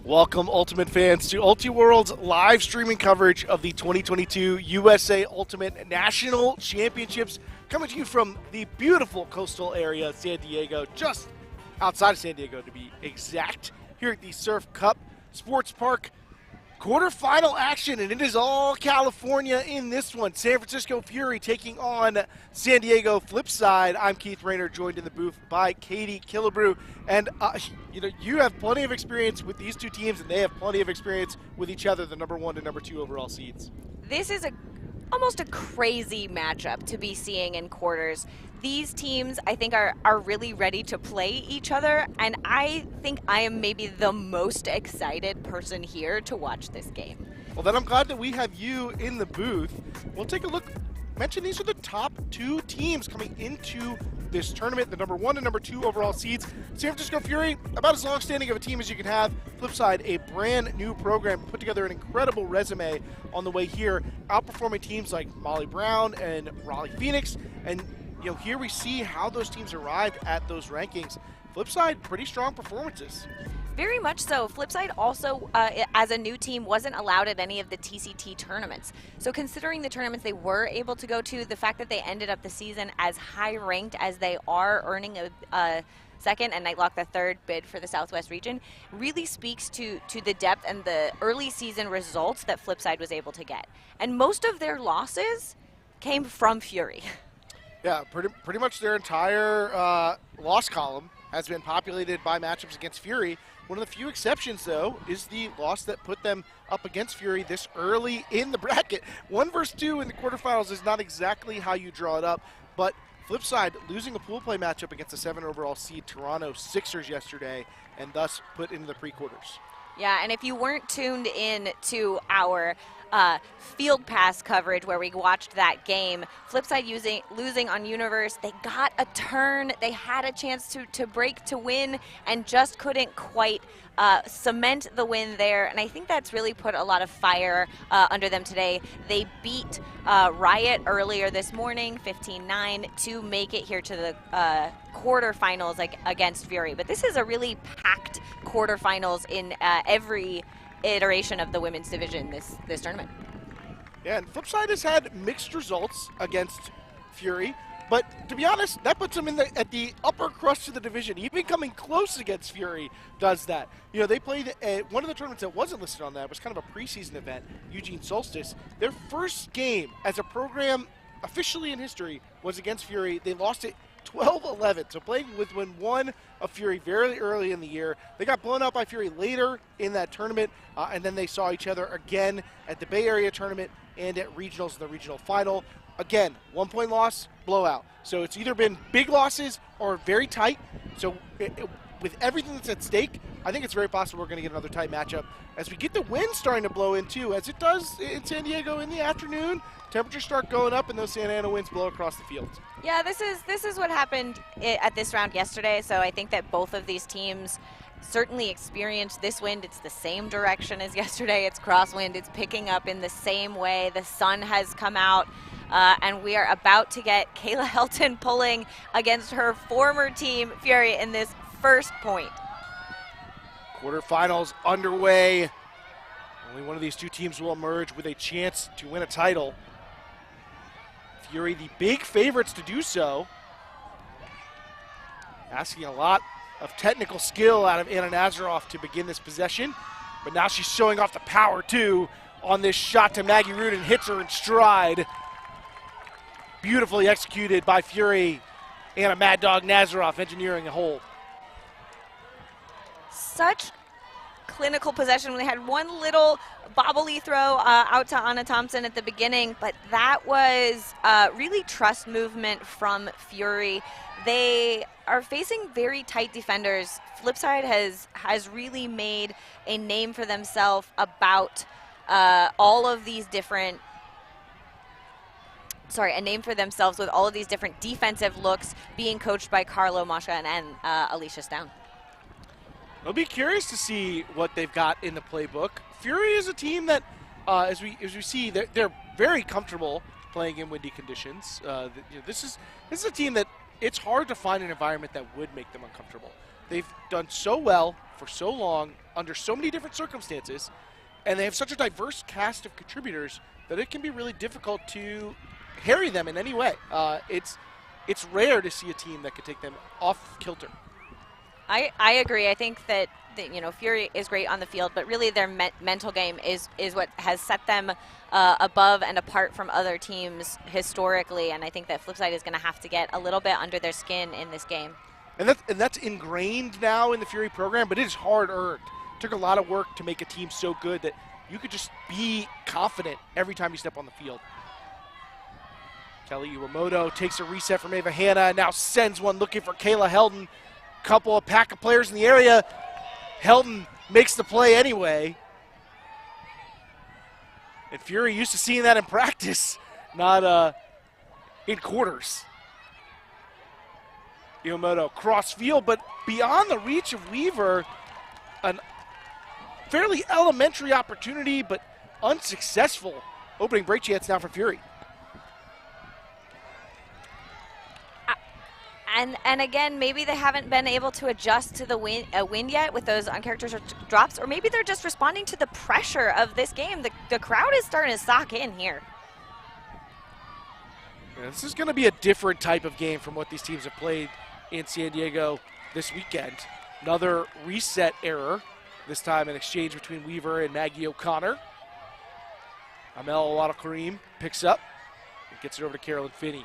Welcome, Ultimate fans, to UltiWorld's live streaming coverage of the 2022 USA Ultimate National Championships, coming to you from the beautiful coastal area of San Diego, just outside of San Diego to be exact, here at the Surf Cup Sports Park. Quarterfinal action, and it is all California in this one. San Francisco Fury taking on San Diego Flipside. I'm Keith Rayner, joined in the booth by Katie Killebrew. And, you have plenty of experience with these two teams, and they have plenty of experience with each other, the number 1 and number 2 overall seeds. This is almost a crazy matchup to be seeing in quarters. These teams, I think, are really ready to play each other, and I think I am maybe the most excited person here to watch this game. Well, then I'm glad that we have you in the booth. We'll take a look. Mention these are the top 2 teams coming into this tournament, the number 1 and number 2 overall seeds. San Francisco Fury, about as long-standing of a team as you can have. Flipside, a brand new program, put together an incredible resume on the way here, outperforming teams like Molly Brown and Raleigh Phoenix. And here we see how those teams arrived at those rankings. Flipside, pretty strong performances. Very much so. Flipside also, as a new team, wasn't allowed at any of the TCT tournaments. So considering the tournaments they were able to go to, the fact that they ended up the season as high-ranked as they are, earning a second and Nightlock the third bid for the Southwest region, really speaks to the depth and the early season results that Flipside was able to get. And most of their losses came from Fury. Yeah, pretty much their entire loss column has been populated by matchups against Fury. One of the few exceptions, though, is the loss that put them up against Fury this early in the bracket. 1 versus 2 in the quarterfinals is not exactly how you draw it up, but Flipside losing a pool play matchup against the 7 overall seed Toronto Sixers yesterday, and thus put into the pre-quarters. Yeah, and if you weren't tuned in to our Field Pass coverage where we watched that game, Flipside losing on Universe, they got a turn, they had a chance to break to win, and just couldn't quite cement the win there. And I think that's really put a lot of fire under them today. They beat Riot earlier this morning, 15-9, to make it here to the quarterfinals against Fury. But this is a really packed quarterfinals in every iteration of the women's division this tournament. Yeah, and Flipside has had mixed results against Fury, but to be honest, that puts them at the upper crust of the division. Even coming close against Fury does that. They played one of the tournaments that wasn't listed on that was kind of a preseason event, Eugene Solstice. Their first game as a program officially in history was against Fury. They lost it 12-11, so playing with one of Fury very early in the year. They got blown out by Fury later in that tournament, and then they saw each other again at the Bay Area tournament and at regionals in the regional final. Again, 1-point loss, blowout. So it's either been big losses or very tight. So with everything that's at stake, I think it's very possible we're going to get another tight matchup as we get the wind starting to blow in too, as it does in San Diego in the afternoon. Temperatures start going up and those Santa Ana winds blow across the fields. Yeah, this is what happened at this round yesterday. So I think that both of these teams certainly experienced this wind. It's the same direction as yesterday. It's crosswind. It's picking up in the same way. The sun has come out. And we are about to get Kayla Helton pulling against her former team, Fury, in this first point. Quarterfinals underway. Only one of these two teams will emerge with a chance to win a title. Fury, the big favorites to do so. Asking a lot of technical skill out of Anna Nazaroff to begin this possession. But now she's showing off the power, too, on this shot to Maggie Root and hits her in stride. Beautifully executed by Fury. Anna Mad Dog Nazaroff engineering a hole. Such clinical possession. We had one little bobbly throw out to Anna Thompson at the beginning, but that was really trust movement from Fury. They are facing very tight defenders. Flipside has really made a name for themselves about all of these different a name for themselves with all of these different defensive looks, being coached by Carlo Mosca and Alicia Stown. I'll be curious to see what they've got in the playbook. Fury is a team that, as we see, they're very comfortable playing in windy conditions. This is a team that it's hard to find an environment that would make them uncomfortable. They've done so well for so long under so many different circumstances, and they have such a diverse cast of contributors that it can be really difficult to harry them in any way. It's rare to see a team that could take them off kilter. I agree. I think that Fury is great on the field, but really their mental game is what has set them above and apart from other teams historically, and I think that Flipside is going to have to get a little bit under their skin in this game. And that's ingrained now in the Fury program, but it is hard-earned. It took a lot of work to make a team so good that you could just be confident every time you step on the field. Kelly Iwamoto takes a reset from Ava Hanna and now sends one looking for Kayla Heldon. Couple of pack of players in the area. Heldon makes the play anyway. And Fury used to seeing that in practice, not in quarters. Iwamoto cross field, but beyond the reach of Weaver, an fairly elementary opportunity, but unsuccessful opening break chance now for Fury. And again, maybe they haven't been able to adjust to the win yet with those uncharacteristic drops, or maybe they're just responding to the pressure of this game. The crowd is starting to sock in here. Yeah, this is going to be a different type of game from what these teams have played in San Diego this weekend. Another reset error, this time an exchange between Weaver and Maggie O'Connor. Amel Awad-Karim picks up and gets it over to Carolyn Finney.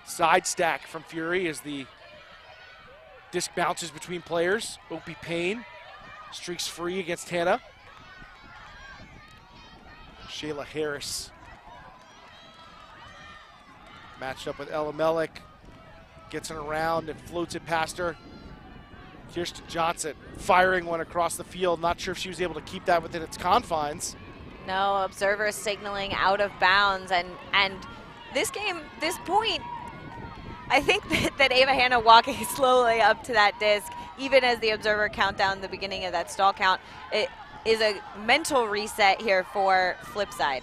Side stack from Fury as the disc bounces between players. Opie Payne streaks free against Hannah. Shayla Harris matched up with Ella Mellick. Gets it around and floats it past her. Kirsten Johnson firing one across the field. Not sure if she was able to keep that within its confines. No, observers signaling out of bounds. And this game, this point, I think that Ava Hanna walking slowly up to that disc, even as the observer count down the beginning of that stall count, it is a mental reset here for Flipside.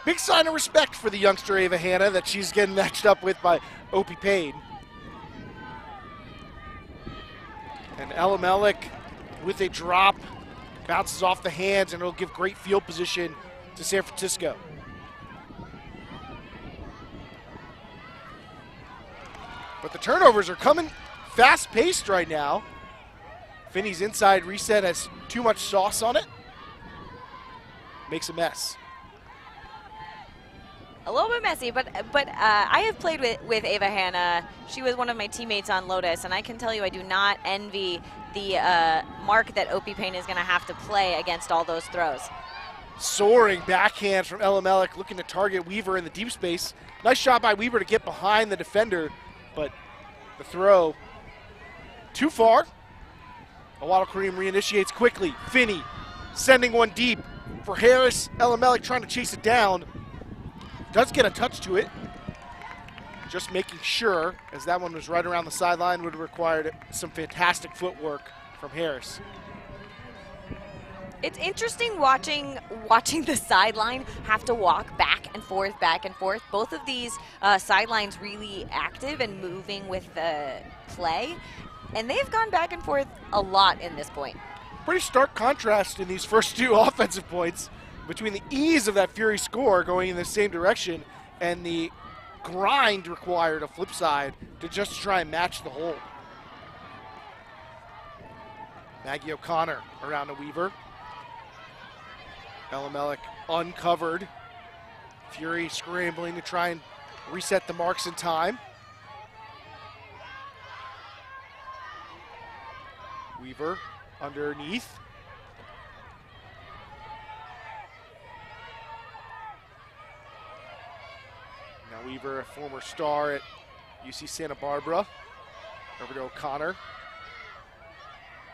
Big sign of respect for the youngster Ava Hanna that she's getting matched up with by Opie Payne. And Ella Mellick with a drop, bounces off the hands, and it'll give great field position to San Francisco. But the turnovers are coming fast-paced right now. Finney's inside reset has too much sauce on it. Makes a mess. A little bit messy, but I have played with Ava Hanna. She was one of my teammates on Lotus, and I can tell you I do not envy the mark that Opie Payne is going to have to play against all those throws. Soaring backhand from Ella Mellick, looking to target Weaver in the deep space. Nice shot by Weaver to get behind the defender, but the throw too far. Awad-Karim reinitiates quickly. Finney sending one deep for Harris. Ella Mellick trying to chase it down. Does get a touch to it. Just making sure, as that one was right around the sideline, would have required some fantastic footwork from Harris. It's interesting watching the sideline have to walk back and forth, back and forth. Both of these sidelines really active and moving with the play, and they've gone back and forth a lot in this point. Pretty stark contrast in these first two offensive points between the ease of that Fury score going in the same direction and the grind required of Flipside to just try and match the hole. Maggie O'Connor around to Weaver. Ella Mellick uncovered. Fury scrambling to try and reset the marks in time. Weaver underneath. Now Weaver, a former star at UC Santa Barbara. Over to O'Connor.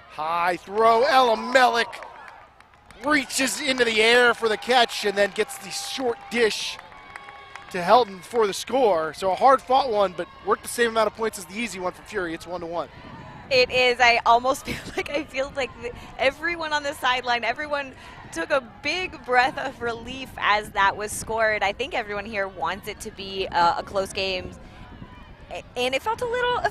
High throw, Ella Mellick reaches into the air for the catch and then gets the short dish to Heldon for the score. So a hard-fought one, but worked the same amount of points as the easy one for Fury. It's 1-1. It is. I almost feel like everyone on the sideline, everyone took a big breath of relief as that was scored. I think everyone here wants it to be a close game, and it felt a little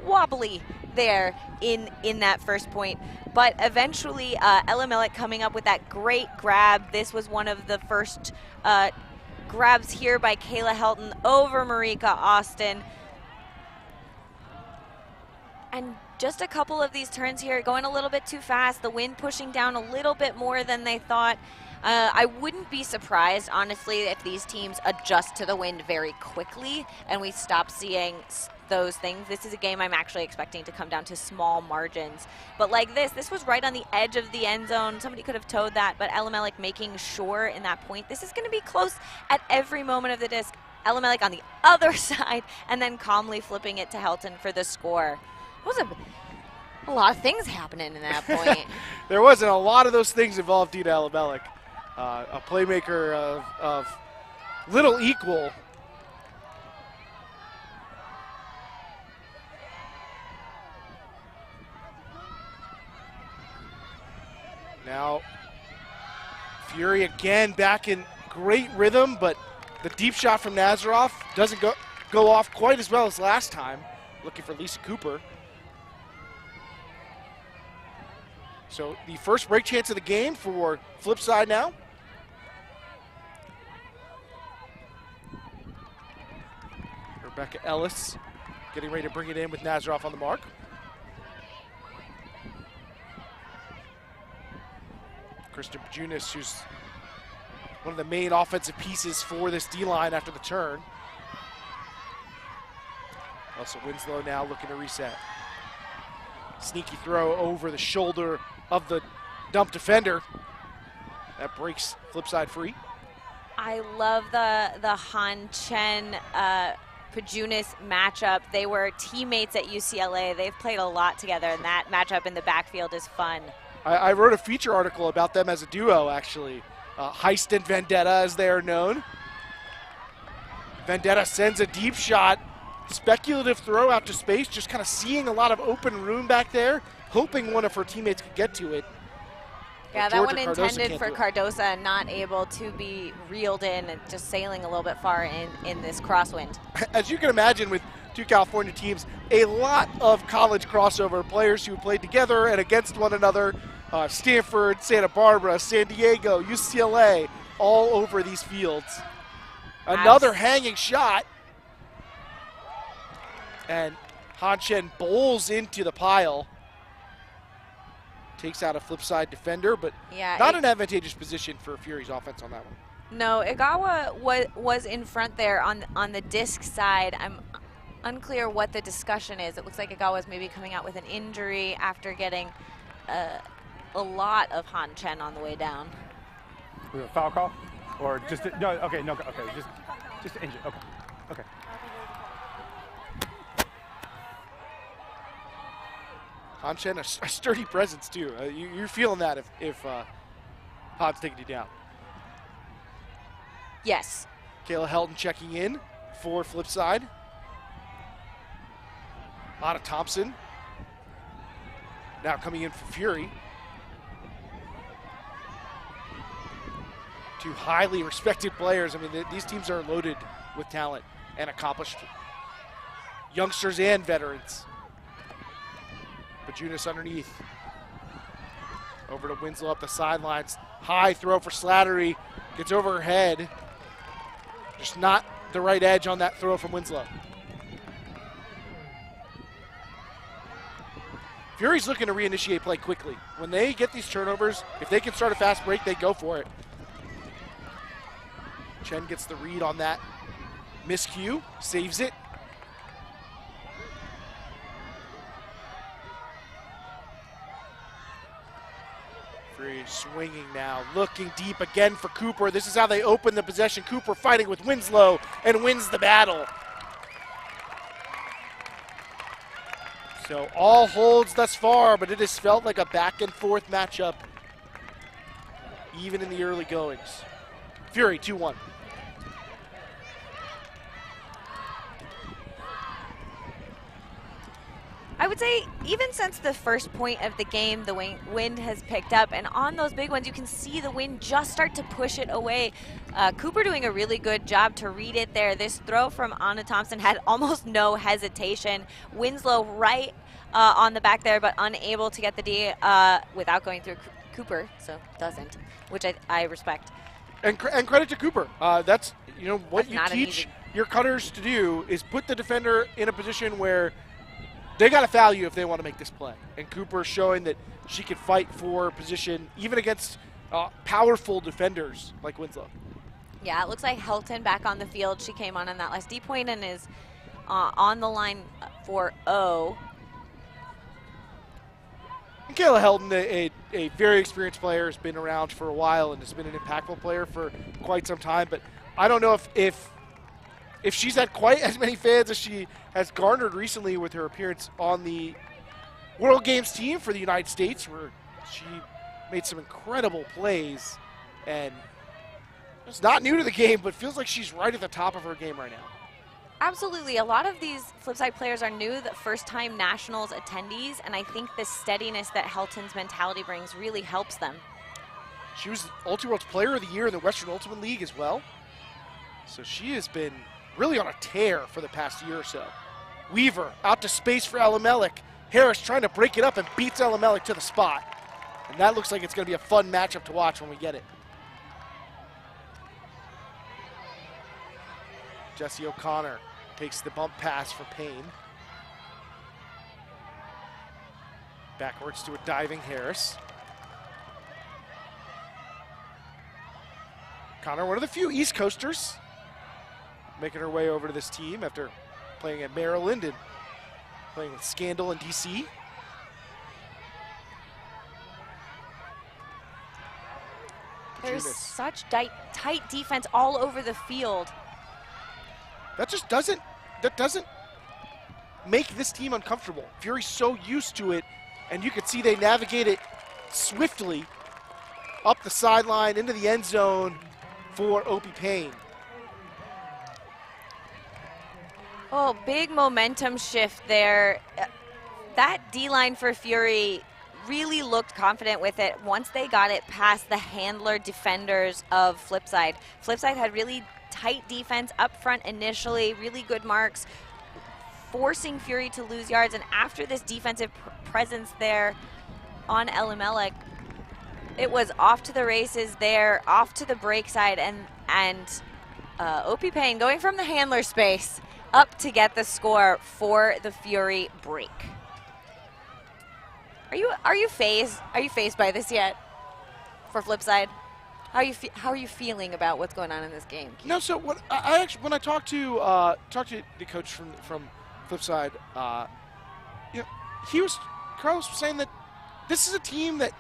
wobbly there in that first point. But eventually, Elimelech coming up with that great grab. This was one of the first grabs here by Kayla Helton over Marika Austin. And just a couple of these turns here going a little bit too fast, the wind pushing down a little bit more than they thought. I wouldn't be surprised, honestly, if these teams adjust to the wind very quickly and we stop seeing those things. This is a game I'm actually expecting to come down to small margins. But like this was right on the edge of the end zone. Somebody could have towed that, but Elimelech making sure in that point. This is going to be close at every moment of the disc. Elimelech on the other side and then calmly flipping it to Helton for the score. It was a lot of things happening in that point. There wasn't a lot of those things involved due to Elimelech. A playmaker of little equal. Now, Fury again back in great rhythm, but the deep shot from Nazarov doesn't go off quite as well as last time. Looking for Lisa Cooper. So the first break chance of the game for Flipside now. Rebecca Ellis getting ready to bring it in with Nazarov on the mark. Kristen Pajunas, who's one of the main offensive pieces for this D-line after the turn. Also Winslow now looking to reset. Sneaky throw over the shoulder of the dump defender. That breaks Flipside free. I love the Han Chen Pajunas matchup. They were teammates at UCLA. They've played a lot together, and that matchup in the backfield is fun. I wrote a feature article about them as a duo, actually. Heist and Vendetta, as they are known. Vendetta sends a deep shot. Speculative throw out to space, just kind of seeing a lot of open room back there, hoping one of her teammates could get to it. Yeah, that one intended for Cardosa, not able to be reeled in and just sailing a little bit far in this crosswind. As you can imagine with two California teams, a lot of college crossover players who played together and against one another. Stanford, Santa Barbara, San Diego, UCLA, all over these fields. Another hanging shot. And Han Chen bowls into the pile. Takes out a Flipside defender, but not an advantageous position for Fury's offense on that one. No, Igawa was in front there on the disc side. I'm unclear what the discussion is. It looks like Igawa's maybe coming out with an injury after getting a lot of Han Chen on the way down. A foul call? Or just, no, okay, just injured, okay. Han Chen, a sturdy presence too. You're feeling that if Han's taking you down. Yes. Kayla Helton checking in for Flipside. Lana Thompson now coming in for Fury. Two highly respected players. I mean, these teams are loaded with talent and accomplished youngsters and veterans. Pajunas underneath. Over to Winslow up the sidelines. High throw for Slattery. Gets over her head. Just not the right edge on that throw from Winslow. Fury's looking to reinitiate play quickly. When they get these turnovers, if they can start a fast break, they go for it. Chen gets the read on that miscue, saves it. Fury swinging now, looking deep again for Cooper. This is how they open the possession. Cooper fighting with Winslow and wins the battle. So all holds thus far, but it has felt like a back and forth matchup even in the early goings. Fury 2-1. I would say even since the first point of the game, the wind has picked up, and on those big ones, you can see the wind just start to push it away. Cooper doing a really good job to read it there. This throw from Anna Thompson had almost no hesitation. Winslow right on the back there, but unable to get the D without going through Cooper, so doesn't, which I respect. And credit to Cooper. That's what That's you teach your cutters to do is put the defender in a position where they got to foul you if they want to make this play. And Cooper showing that she can fight for position even against powerful defenders like Winslow. Yeah, it looks like Helton back on the field. She came on that last D point and is on the line for O. And Kayla Helton, a very experienced player, has been around for a while and has been an impactful player for quite some time. But I don't know if she's had quite as many fans as she has garnered recently with her appearance on the World Games team for the United States, where she made some incredible plays. And it's not new to the game, but feels like she's right at the top of her game right now. Absolutely. A lot of these Flipside players are new, the first-time nationals attendees, and I think the steadiness that Helton's mentality brings really helps them. She was Ultiworld's Player of the Year in the Western Ultimate League as well. So she has been really on a tear for the past year or so. Weaver out to space for Alamelik. Harris trying to break it up and beats Alamelik to the spot. And that looks like it's going to be a fun matchup to watch when we get it. Jesse O'Connor takes the bump pass for Payne. Backwards to a diving Harris. Connor, one of the few East Coasters, making her way over to this team after playing at Maryland and playing with Scandal in DC. There's such tight defense all over the field. That just doesn't make this team uncomfortable. Fury's so used to it, and you can see they navigate it swiftly up the sideline into the end zone for Opie Payne. Oh, big momentum shift there. That D-line for Fury really looked confident with it once they got it past the handler defenders of Flipside. Flipside had really tight defense up front initially, really good marks, forcing Fury to lose yards. And after this defensive presence there on Alamelik, it was off to the races there, off to the break side, and Opie Payne going from the handler space up to get the score for the Fury break. Are you phased by this yet? For Flipside, how are you feeling about what's going on in this game, Keith? No, so when I talked to the coach from Flipside, Carlos was saying that this is a team that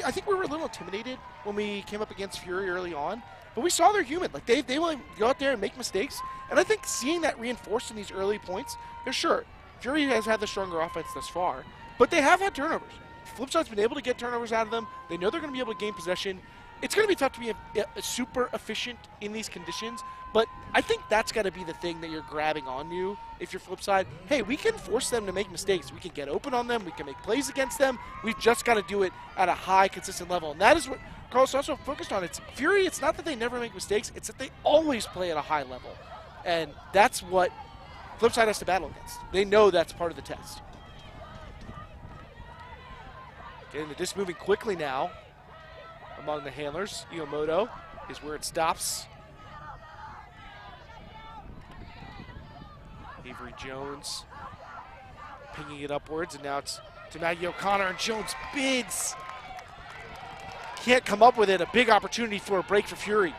I think we were a little intimidated when we came up against Fury early on, but we saw they're human. Like they will go out there and make mistakes, and I think seeing that reinforced in these early points, they're sure Fury has had the stronger offense thus far, but they have had turnovers. Flipside's been able to get turnovers out of them. They know they're going to be able to gain possession. It's going to be tough to be a super efficient in these conditions, but I think that's got to be the thing that you're grabbing on you if you're Flipside. Hey, we can force them to make mistakes. We can get open on them. We can make plays against them. We've just got to do it at a high, consistent level, and that is what Carlos also focused on. It's Fury. It's not that they never make mistakes. It's that they always play at a high level, and that's what Flipside has to battle against. They know that's part of the test. Getting the disc moving quickly now among the handlers. Iyomoto is where it stops. Avery Jones pinging it upwards, and now it's to Maggie O'Connor, and Jones bids. Can't come up with it. A big opportunity for a break for Fury.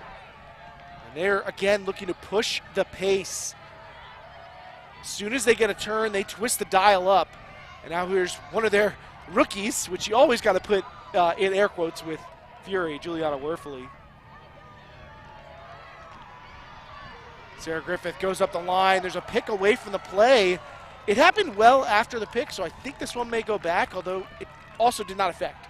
And they're, again, looking to push the pace. As soon as they get a turn, they twist the dial up. And now here's one of their rookies, which you always got to put in air quotes with Fury, Juliana Werfely. Sarah Griffith goes up the line. There's a pick away from the play. It happened well after the pick, so I think this one may go back, although it also did not affect.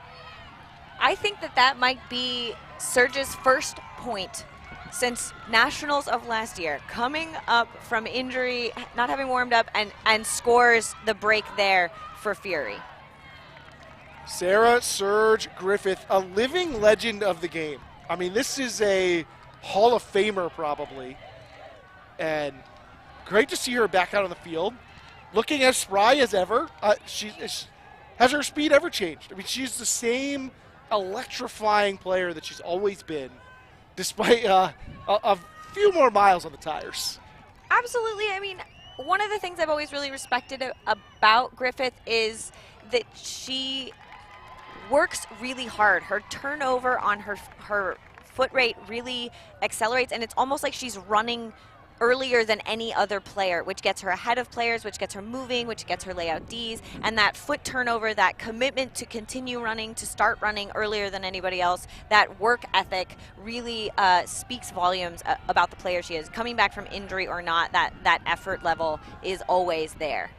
I think that might be Serge's first point since Nationals of last year, coming up from injury, not having warmed up, and scores the break there for Fury. Sarah Surge Griffith, a living legend of the game. I mean, this is a Hall of Famer probably. And great to see her back out on the field. Looking as spry as ever. Has her speed ever changed? I mean, she's the same electrifying player that she's always been, despite a few more miles on the tires. Absolutely. I mean, one of the things I've always really respected about Griffith is that she works really hard. Her turnover on her foot rate really accelerates, and it's almost like she's running earlier than any other player, which gets her ahead of players, which gets her moving, which gets her layout Ds, and that foot turnover, that commitment to continue running, to start running earlier than anybody else, that work ethic really speaks volumes about the player she is. Coming back from injury or not, that effort level is always there.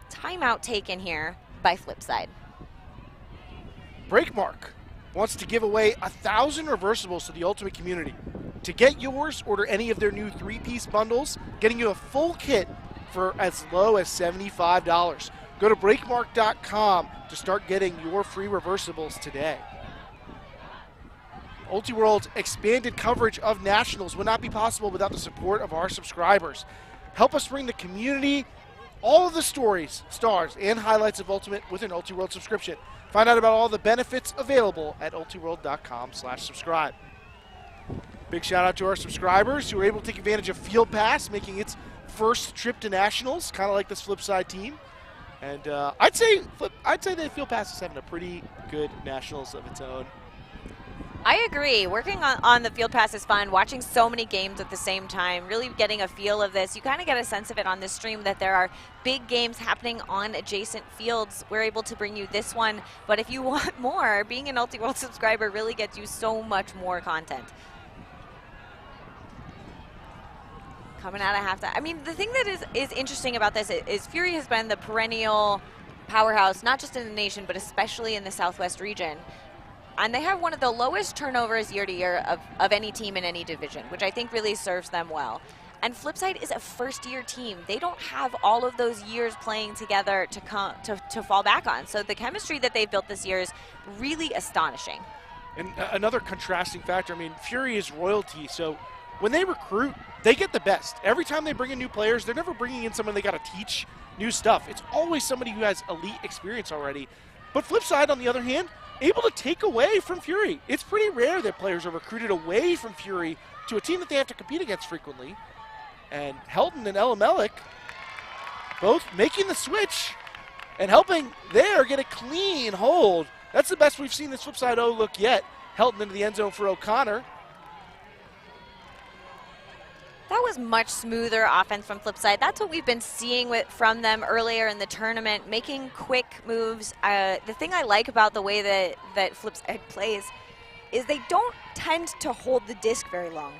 Timeout taken here by Flipside. Breakmark wants to give away 1,000 reversibles to the Ultimate community. To get yours, order any of their new 3-piece bundles, getting you a full kit for as low as $75. Go to breakmark.com to start getting your free reversibles today. Ultiworld's expanded coverage of Nationals would not be possible without the support of our subscribers. Help us bring the community all of the stories, stars, and highlights of Ultimate with an Ultiworld subscription. Find out about all the benefits available at ultiworld.com/subscribe. Big shout out to our subscribers who are able to take advantage of Field Pass, making its first trip to Nationals, kind of like this Flipside team. And I'd say that Field Pass is having a pretty good Nationals of its own. I agree. Working on the Field Pass is fun. Watching so many games at the same time, really getting a feel of this. You kind of get a sense of it on this stream that there are big games happening on adjacent fields. We're able to bring you this one, but if you want more, being an Ultiworld subscriber really gets you so much more content. Coming out of halftime. I mean, the thing that is interesting about this is Fury has been the perennial powerhouse, not just in the nation, but especially in the Southwest region. And they have one of the lowest turnovers year to year of any team in any division, which I think really serves them well. And Flipside is a first-year team. They don't have all of those years playing together to fall back on. So the chemistry that they've built this year is really astonishing. And another contrasting factor, I mean, Fury is royalty, so when they recruit, they get the best. Every time they bring in new players, they're never bringing in someone they got to teach new stuff. It's always somebody who has elite experience already. But Flipside, on the other hand, able to take away from Fury. It's pretty rare that players are recruited away from Fury to a team that they have to compete against frequently. And Helton and Elamelic both making the switch and helping there get a clean hold. That's the best we've seen this Flipside O look yet. Helton into the end zone for O'Connor. That was much smoother offense from Flipside. That's what we've been seeing from them earlier in the tournament, making quick moves. The thing I like about the way that Flipside plays is they don't tend to hold the disc very long.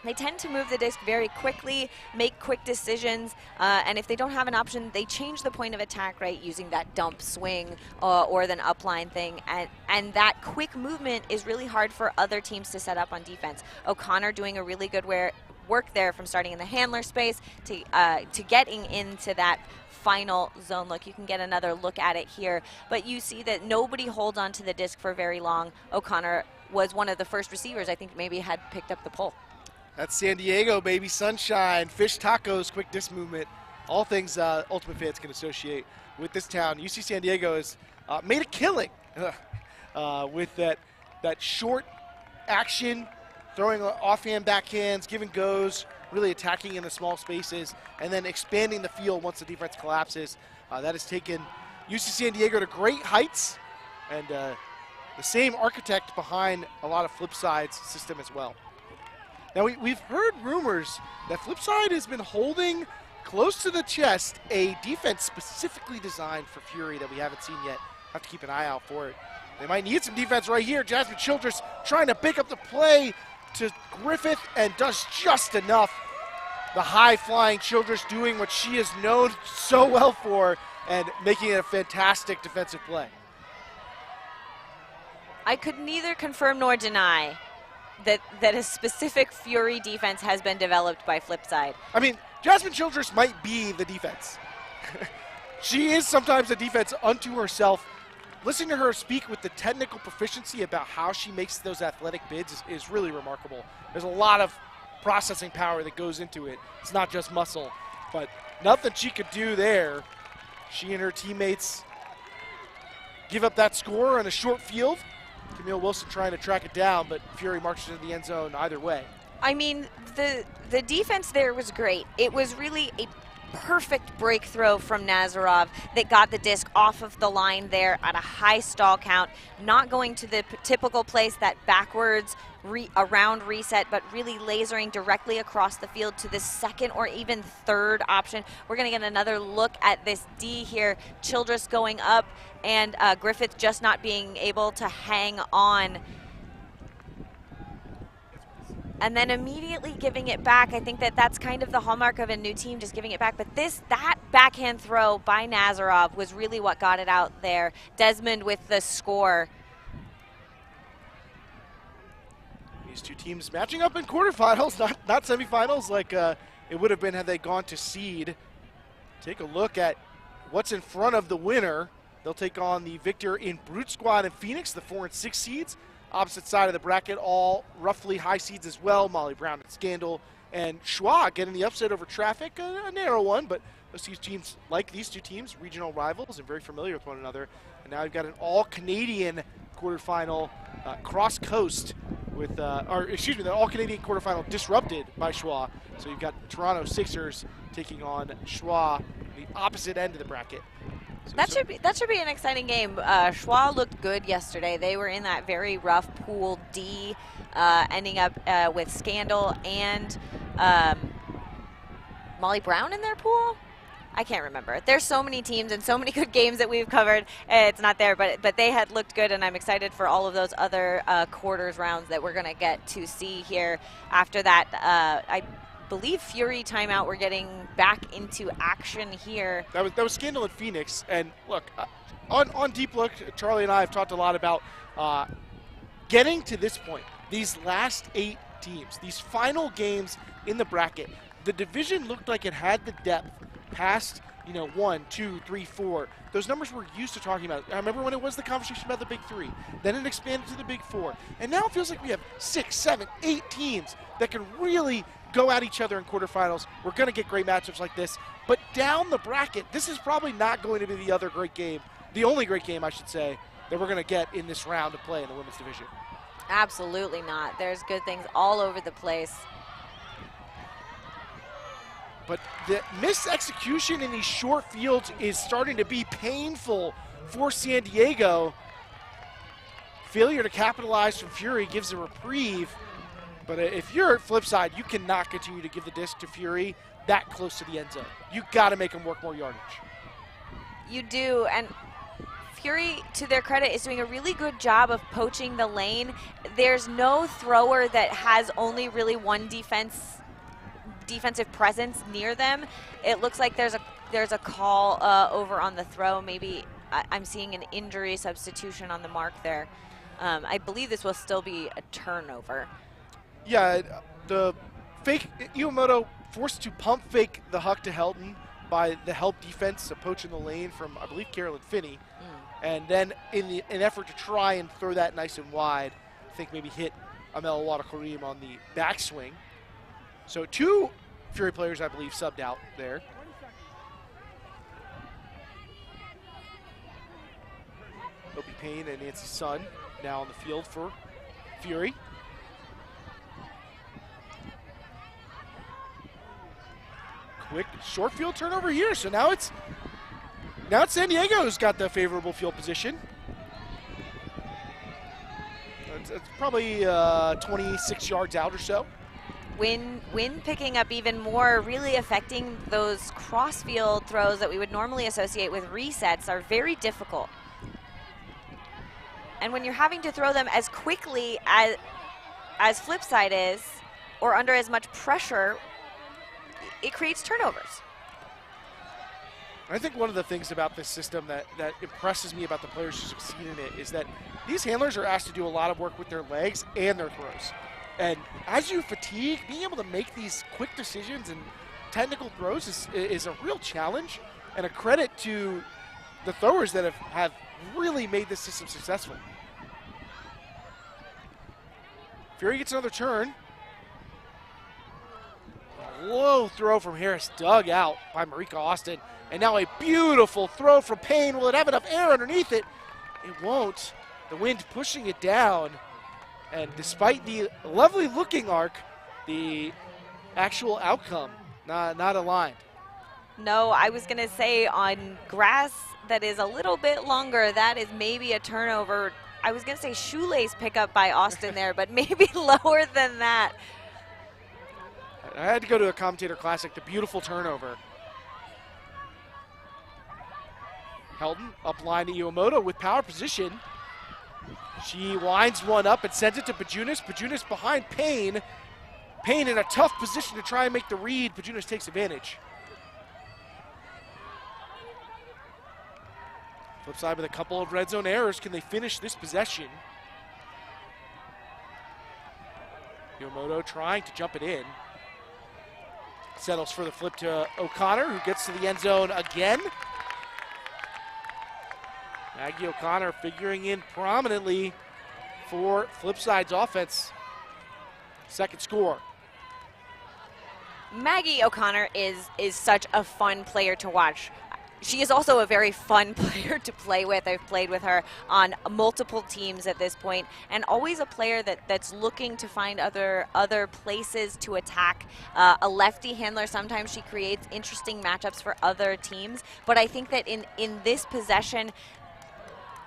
They tend to move the disc very quickly, make quick decisions, and if they don't have an option, they change the point of attack, right, using that dump swing or the upline thing. And that quick movement is really hard for other teams to set up on defense. O'Connor doing a really good work there from starting in the handler space to getting into that final zone look. You can get another look at it here, but you see that nobody holds on to the disc for very long. O'Connor was one of the first receivers I think maybe had picked up the pull. That's San Diego, baby. Sunshine, fish tacos, quick disc movement, all things Ultimate fans can associate with this town. UC San Diego has made a killing with that short action, throwing offhand backhands, giving goes, really attacking in the small spaces, and then expanding the field once the defense collapses. That has taken UC San Diego to great heights, and the same architect behind a lot of Flipside's system as well. Now, we've heard rumors that Flipside has been holding close to the chest a defense specifically designed for Fury that we haven't seen yet. Have to keep an eye out for it. They might need some defense right here. Jasmine Childress trying to pick up the play to Griffith and does just enough. The high-flying Childress doing what she is known so well for and making it a fantastic defensive play. I could neither confirm nor deny that a specific Fury defense has been developed by Flipside. I mean, Jasmine Childress might be the defense. She is sometimes a defense unto herself. Listening to her speak with the technical proficiency about how she makes those athletic bids is really remarkable. There's a lot of processing power that goes into it. It's not just muscle, but nothing she could do there. She and her teammates give up that score on a short field. Camille Wilson trying to track it down, but Fury marches into the end zone either way. I mean, the defense there was great. It was really a perfect break throw from Nazarov that got the disc off of the line there at a high stall count, not going to the typical place, that backwards around reset, but really lasering directly across the field to the second or even third option. We're going to get another look at this D here. Childress going up, and Griffith just not being able to hang on. And then immediately giving it back. I think that's kind of the hallmark of a new team, just giving it back. But that backhand throw by Nazarov was really what got it out there. Desmond with the score. These two teams matching up in quarterfinals, not semifinals like it would have been had they gone to seed. Take a look at what's in front of the winner. They'll take on the victor in Brute Squad and Phoenix, the 4 and 6 seeds. Opposite side of the bracket, all roughly high seeds as well. Molly Brown and Scandal and Schwa getting the upset over Traffic, a narrow one, but those two teams, like these two teams, regional rivals and very familiar with one another. And now you've got an all-Canadian quarterfinal cross-coast with, the all-Canadian quarterfinal disrupted by Schwa. So you've got Toronto Sixers taking on Schwa, the opposite end of the bracket. That should be an exciting game. Schwa looked good yesterday. They were in that very rough pool D, ending up with Scandal and Molly Brown in their pool. I can't remember. There's so many teams and so many good games that we've covered. It's not there, but they had looked good, and I'm excited for all of those other quarters rounds that we're going to get to see here after that. I believe Fury timeout. We're getting back into action here. That was Scandal and Phoenix. And look, on Deep Look, Charlie and I have talked a lot about getting to this point. These last 8 teams, these final games in the bracket, the division looked like it had the depth past 1, 2, 3, 4. Those numbers we're used to talking about. I remember when it was the conversation about the Big 3. Then it expanded to the Big 4. And now it feels like we have 6, 7, 8 teams that can really go at each other in quarterfinals. We're going to get great matchups like this. But down the bracket, this is probably not going to be the other great game, the only great game, I should say, that we're going to get in this round of play in the women's division. Absolutely not. There's good things all over the place. But the missed execution in these short fields is starting to be painful for San Diego. Failure to capitalize from Fury gives a reprieve. But if you're at Flipside, you cannot continue to give the disc to Fury that close to the end zone. You got to make them work more yardage. You do, and Fury, to their credit, is doing a really good job of poaching the lane. There's no thrower that has only really one defensive presence near them. It looks like there's a call over on the throw. Maybe I'm seeing an injury substitution on the mark there. I believe this will still be a turnover. Yeah, the fake Iwamoto forced to pump fake the huck to Helton by the help defense, poaching the lane from, I believe, Carolyn Finney. And then in an effort to try and throw that nice and wide, I think maybe hit Amel Wada-Karim on the backswing. So 2 Fury players, I believe, subbed out there. Opie Payne and Nancy Sun now on the field for Fury. Quick short field turnover here. So now it's San Diego who's got the favorable field position. It's probably 26 yards out or so. Wind picking up even more, really affecting those cross-field throws that we would normally associate with resets are very difficult. And when you're having to throw them as quickly as Flipside is, or under as much pressure, it creates turnovers. I think one of the things about this system that impresses me about the players who succeed in it is that these handlers are asked to do a lot of work with their legs and their throws. And as you fatigue, being able to make these quick decisions and technical throws is a real challenge. and a credit to the throwers that have really made this system successful. Fury gets another turn. A low throw from Harris, dug out by Marika Austin. And now a beautiful throw from Payne. Will it have enough air underneath it? It won't. The wind pushing it down. And despite the lovely looking arc, the actual outcome not aligned. No, I was going to say on grass that is a little bit longer, that is maybe a turnover. I was going to say shoelace pickup by Austin there, but maybe lower than that. I had to go to a commentator classic, the beautiful turnover. Helton up line to Iwamoto with power position. She winds one up and sends it to Bajunas. Bajunas behind Payne. Payne in a tough position to try and make the read. Bajunas takes advantage. Flipside with a couple of red zone errors. Can they finish this possession? Iwamoto trying to jump it in. Settles for the flip to O'Connor, who gets to the end zone again. Maggie O'Connor figuring in prominently for Flipside's offense. Second score. Maggie O'Connor is such a fun player to watch. She is also a very fun player to play with. I've played with her on multiple teams at this point, and always a player that's looking to find other places to attack. A lefty handler, sometimes she creates interesting matchups for other teams, but I think that in this possession,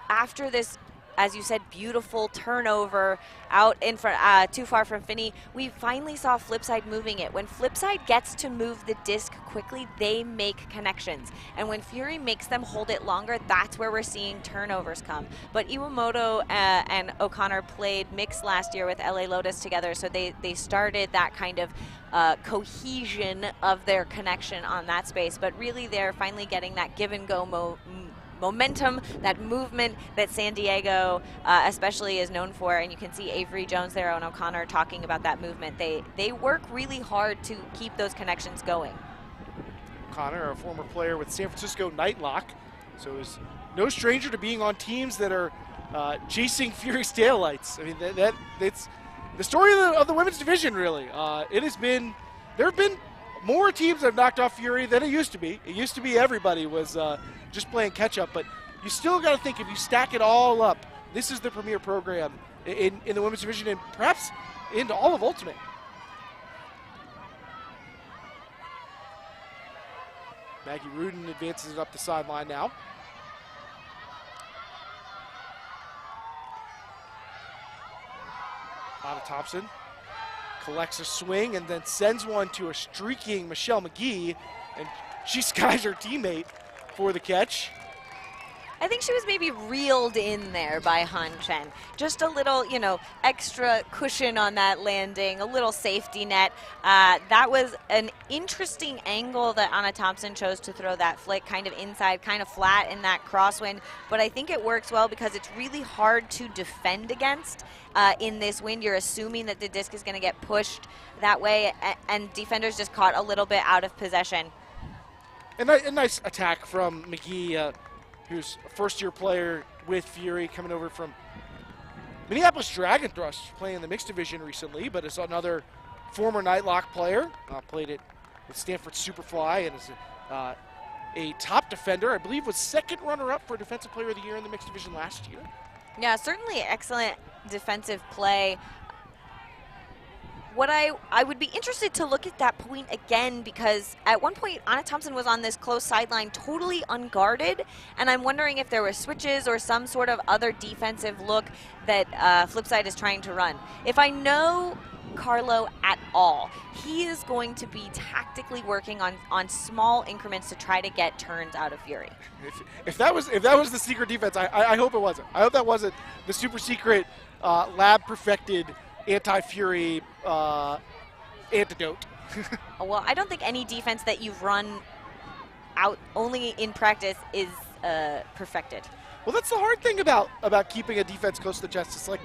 after this, as you said, beautiful turnover out in front, too far from Finney, we finally saw Flipside moving it. When Flipside gets to move the disc quickly, they make connections. And when Fury makes them hold it longer, that's where we're seeing turnovers come. But Iwamoto and O'Connor played mixed last year with LA Lotus together, so they started that kind of cohesion of their connection on that space. But really, they're finally getting that give and go momentum, that movement that San Diego especially is known for, and you can see Avery Jones there and O'Connor talking about that movement. They work really hard to keep those connections going. O'Connor, a former player with San Francisco Nightlock, so is no stranger to being on teams that are chasing Fury's taillights. I mean, it's the story of the women's division, really. There have been more teams that have knocked off Fury than it used to be. It used to be everybody was just playing catch-up, but you still got to think, if you stack it all up, this is the premier program in the women's division and perhaps into all of Ultimate. Maggie Rudin advances it up the sideline now. Anna Thompson collects a swing and then sends one to a streaking Michelle McGee, and she skies her teammate for the catch. I think she was maybe reeled in there by Han Chen. Just a little, extra cushion on that landing, a little safety net. That was an interesting angle that Anna Thompson chose to throw that flick, kind of inside, kind of flat in that crosswind. But I think it works well because it's really hard to defend against. In this wind, you're assuming that the disc is going to get pushed that way, and defenders just caught a little bit out of possession. A nice attack from McGee, who's a first-year player with Fury, coming over from Minneapolis Dragon Thrust, playing in the mixed division recently, but is another former Nightlock player. Played it with Stanford Superfly and is a top defender. I believe was second runner-up for Defensive Player of the Year in the mixed division last year. Yeah, certainly excellent defensive play. What I would be interested to look at that point again, because at one point Anna Thompson was on this close sideline totally unguarded, and I'm wondering if there were switches or some sort of other defensive look that Flipside is trying to run. If I know Carlo at all, he is going to be tactically working on small increments to try to get turns out of Fury. If that was the secret defense, I hope it wasn't. I hope that wasn't the super secret lab perfected anti-Fury antidote. Well, I don't think any defense that you've run out only in practice is perfected. Well, that's the hard thing about keeping a defense close to the chest. It's like,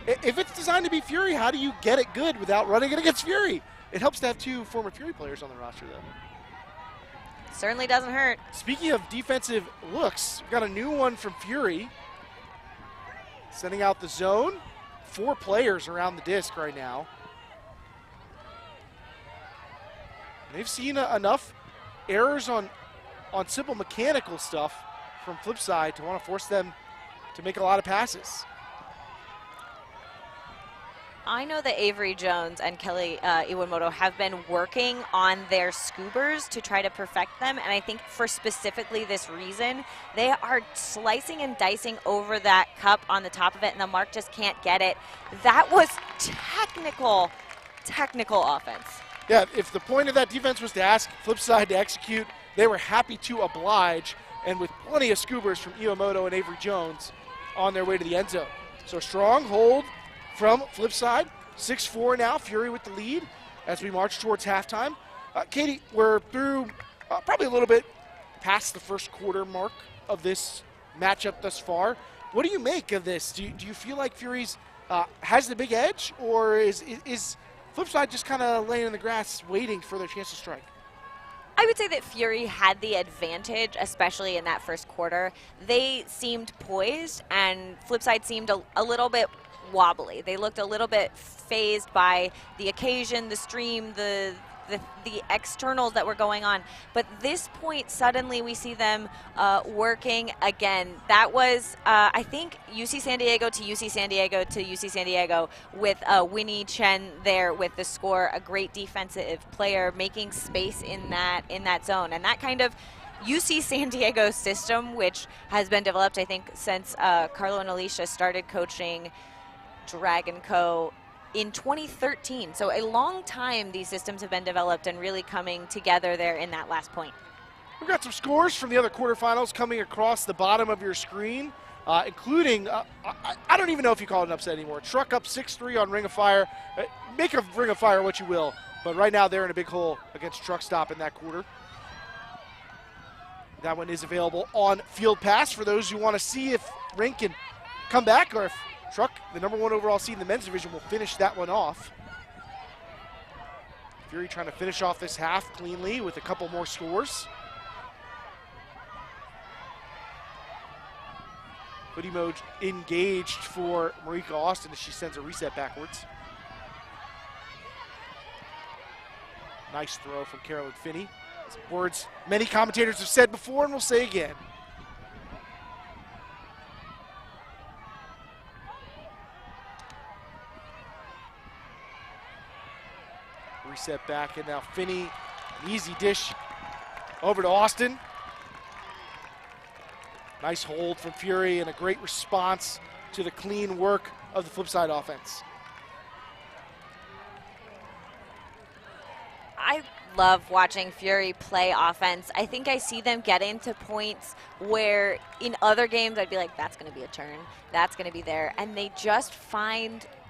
if it's designed to be Fury, how do you get it good without running it against Fury? It helps to have two former Fury players on the roster, though. Certainly doesn't hurt. Speaking of defensive looks, we've got a new one from Fury. Sending out the zone. 4 players around the disc right now. They've seen enough errors on simple mechanical stuff from Flipside to want to force them to make a lot of passes. I know that Avery Jones and Kelly Iwamoto have been working on their scoobers to try to perfect them, and I think for specifically this reason, they are slicing and dicing over that cup on the top of it, and the mark just can't get it. That was technical offense. Yeah, if the point of that defense was to ask Flipside to execute, they were happy to oblige, and with plenty of scoobers from Iwamoto and Avery Jones on their way to the end zone. So strong hold from Flipside. 6-4 now, Fury with the lead as we march towards halftime. Katie, we're through probably a little bit past the first quarter mark of this matchup thus far. What do you make of this? Do you feel like Fury's has the big edge, or is Flipside just kind of laying in the grass waiting for their chance to strike? I would say that Fury had the advantage, especially in that first quarter. They seemed poised, and Flipside seemed a little bit wobbly. They looked a little bit phased by the occasion, the stream, the externals that were going on. But this point, suddenly we see them working again. That was, I think, UC San Diego to UC San Diego to UC San Diego with Winnie Chen there with the score, a great defensive player making space in that zone. And that kind of UC San Diego system, which has been developed, I think, since Carlo and Alicia started coaching Dragon Co. in 2013. So a long time these systems have been developed and really coming together there in that last point. We've got some scores from the other quarterfinals coming across the bottom of your screen, including, I don't even know if you call it an upset anymore. Truck up 6-3 on Ring of Fire. Make of Ring of Fire what you will, but right now they're in a big hole against Truck Stop in that quarter. That one is available on Field Pass for those who want to see if Ring can come back, or if Truck, the #1 overall seed in the men's division, will finish that one off. Fury trying to finish off this half cleanly with a couple more scores. Hoodie mode engaged for Marika Austin as she sends a reset backwards. Nice throw from Carolyn Finney. Words many commentators have said before and will say again. Reset back, and now Finney, an easy dish over to Austin. Nice hold from Fury and a great response to the clean work of the Flipside offense. I love watching Fury play offense. I think I see them get into points where in other games I'd be like, that's going to be a turn, that's going to be there, and they just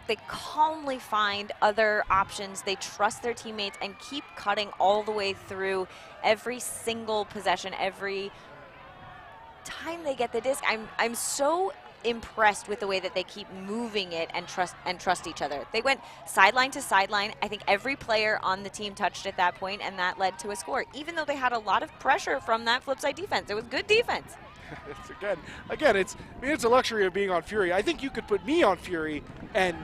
they calmly find other options. They trust their teammates and keep cutting all the way through every single possession, every time they get the disc. I'm so impressed with the way that they keep moving it and trust each other. They went sideline to sideline. I think every player on the team touched at that point, and that led to a score, even though they had a lot of pressure from that Flipside defense. It was good defense. Again, it's a luxury of being on Fury. I think you could put me on Fury and,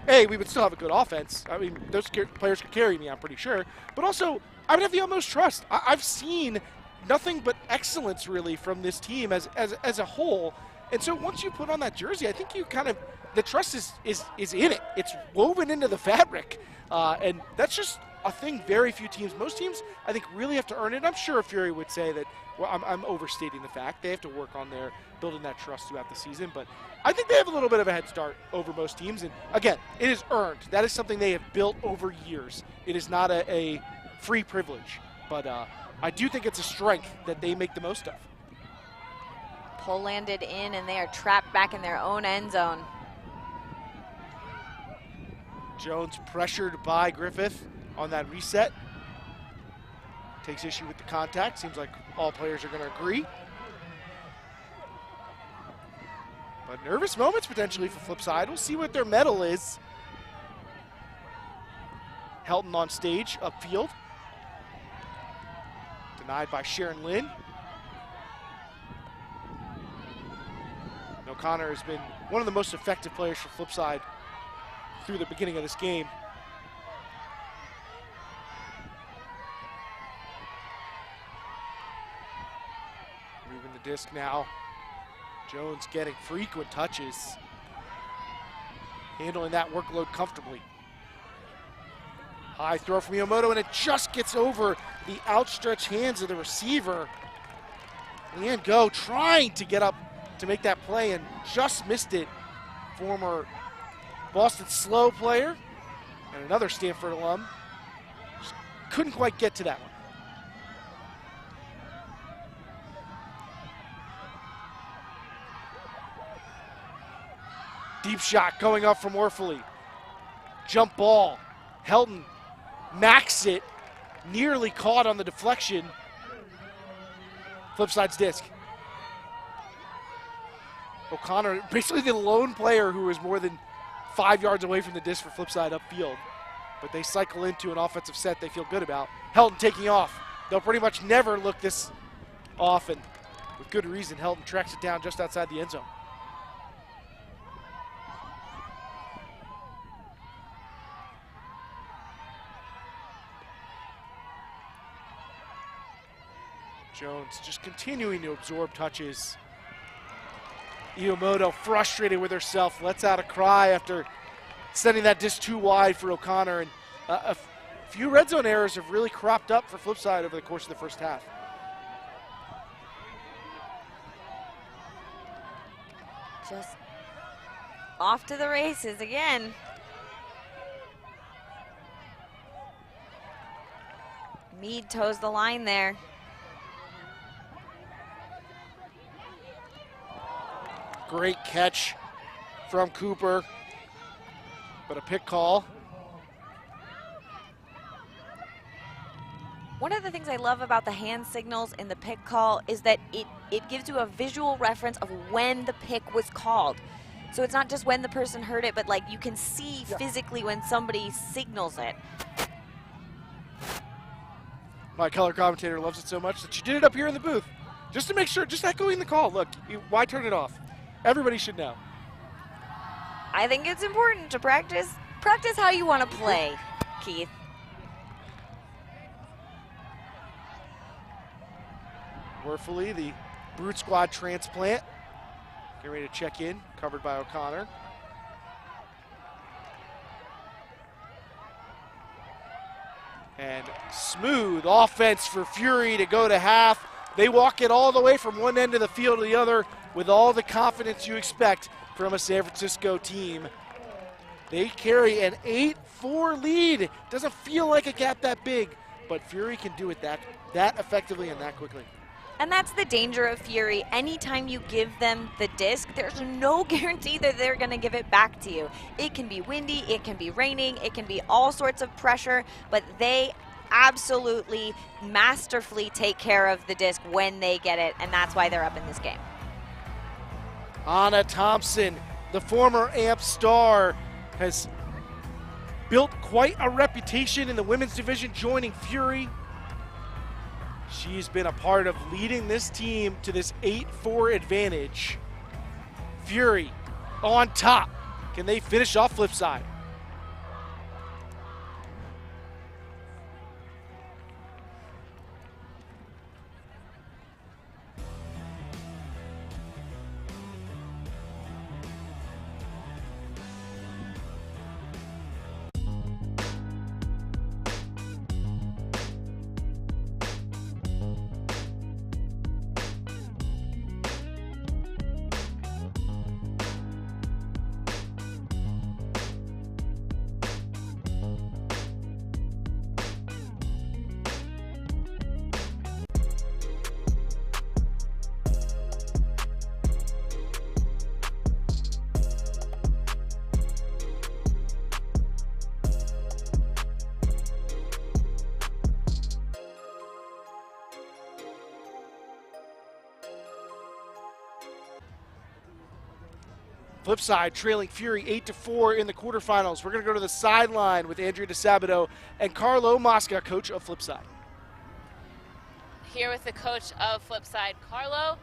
A, we would still have a good offense. I mean, those players could carry me, I'm pretty sure. But also, I would have the utmost trust. I've seen nothing but excellence, really, from this team as a whole. And so once you put on that jersey, I think you kind of, the trust is in it. It's woven into the fabric. And that's just a thing very few teams, most teams, I think, really have to earn it. I'm sure Fury would say that, well, I'm overstating the fact. They have to work on their building that trust throughout the season. But I think they have a little bit of a head start over most teams. And again, it is earned. That is something they have built over years. It is not a free privilege. But I do think it's a strength that they make the most of. Pull landed in, and they are trapped back in their own end zone. Jones pressured by Griffith on that reset. Takes issue with the contact. Seems like all players are going to agree. But nervous moments potentially for Flipside. We'll see what their medal is. Helton on stage, upfield. Denied by Sharon Lynn. O'Connor has been one of the most effective players for Flipside through the beginning of this game. Moving the disc now. Jones getting frequent touches. Handling that workload comfortably. High throw from Miyamoto, and it just gets over the outstretched hands of the receiver. Leanne Go trying to get up to make that play and just missed it. Former Boston Slow player and another Stanford alum. Just couldn't quite get to that one. Deep shot going up from Orfaley. Jump ball. Helton maxed it. Nearly caught on the deflection. Flipside's disc. O'Connor, basically the lone player who is more than 5 yards away from the disc for Flipside upfield. But they cycle into an offensive set they feel good about. Helton taking off. They'll pretty much never look this off, and with good reason, Helton tracks it down just outside the end zone. Jones just continuing to absorb touches. Iwamoto frustrated with herself, lets out a cry after sending that disc too wide for O'Connor. And a few red zone errors have really cropped up for Flipside over the course of the first half. Just off to the races again. Meade toes the line there. Great catch from Cooper, but a pick call. One of the things I love about the hand signals in the pick call is that it gives you a visual reference of when the pick was called. So it's not just when the person heard it, but like you can see physically when somebody signals it. My color commentator loves it so much that she did it up here in the booth, just to make sure, just echoing the call. Look, why turn it off? Everybody should know. I think it's important to practice how you want to play, Keith. Worfully, the Brute Squad transplant. Getting ready to check in, covered by O'Connor. And smooth offense for Fury to go to half. They walk it all the way from one end of the field to the other with all the confidence you expect from a San Francisco team. They carry an 8-4 lead. Doesn't feel like a gap that big, but Fury can do it that effectively and that quickly. And that's the danger of Fury. Anytime you give them the disc, there's no guarantee that they're going to give it back to you. It can be windy, it can be raining, it can be all sorts of pressure, but they absolutely masterfully take care of the disc when they get it, and that's why they're up in this game. Anna Thompson, the former AMP star, has built quite a reputation in the women's division, joining Fury. She's been a part of leading this team to this 8-4 advantage. Fury on top. Can they finish off Flipside? Flipside trailing Fury 8-4 in the quarterfinals. We're going to go to the sideline with Andrea DeSabato and Carlo Mosca, coach of Flipside. here with the coach of Flipside, Carlo.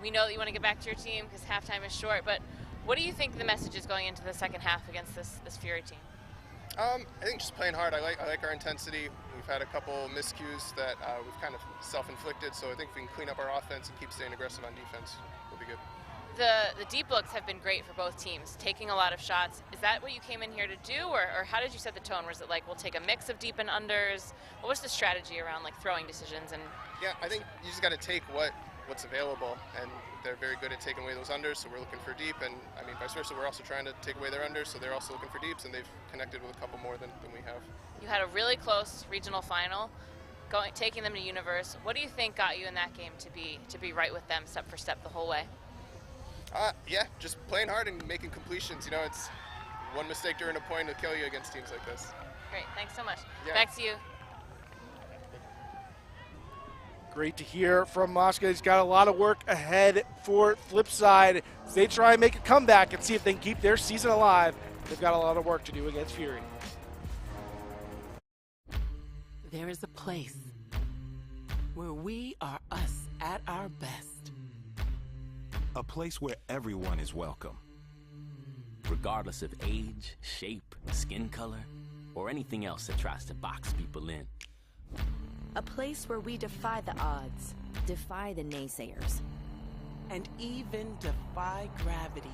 We know that you want to get back to your team because halftime is short, but what do you think the message is going into the second half against this Fury team? I think just playing hard. I like our intensity. We've had a couple miscues that we've kind of self-inflicted, so I think if we can clean up our offense and keep staying aggressive on defense, we'll be good. The deep looks have been great for both teams, taking a lot of shots. Is that what you came in here to do, or how did you set the tone? Was it like, we'll take a mix of deep and unders? What was the strategy around like throwing decisions? And yeah, I think you just got to take what's available, and they're very good at taking away those unders, so we're looking for deep, and I mean vice versa, we're also trying to take away their unders, so they're also looking for deeps, and they've connected with a couple more than we have. You had a really close regional final, taking them to Universe. What do you think got you in that game to be right with them step for step the whole way? Yeah, just playing hard and making completions. You know, it's one mistake during a point will kill you against teams like this. Great, thanks so much. Yeah. Back to you. Great to hear from Mosca. He's got a lot of work ahead for Flipside as they try and make a comeback and see if they can keep their season alive. They've got a lot of work to do against Fury. There is a place where we are us at our best. A place where everyone is welcome. Regardless of age, shape, skin color, or anything else that tries to box people in. A place where we defy the odds, defy the naysayers, And even defy gravity.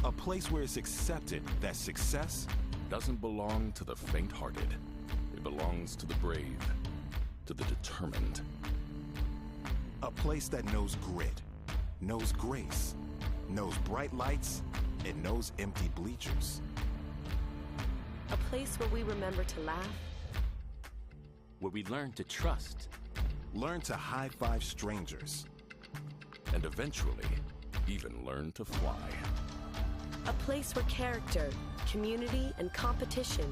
A place where it's accepted that success doesn't belong to the faint-hearted. It belongs to the brave, to the determined. A place that knows grit, knows grace, knows bright lights, and knows empty bleachers. a place where we remember to laugh, Where we learn to trust. Learn to high-five strangers. And eventually, even learn to fly. a place where character, community, and competition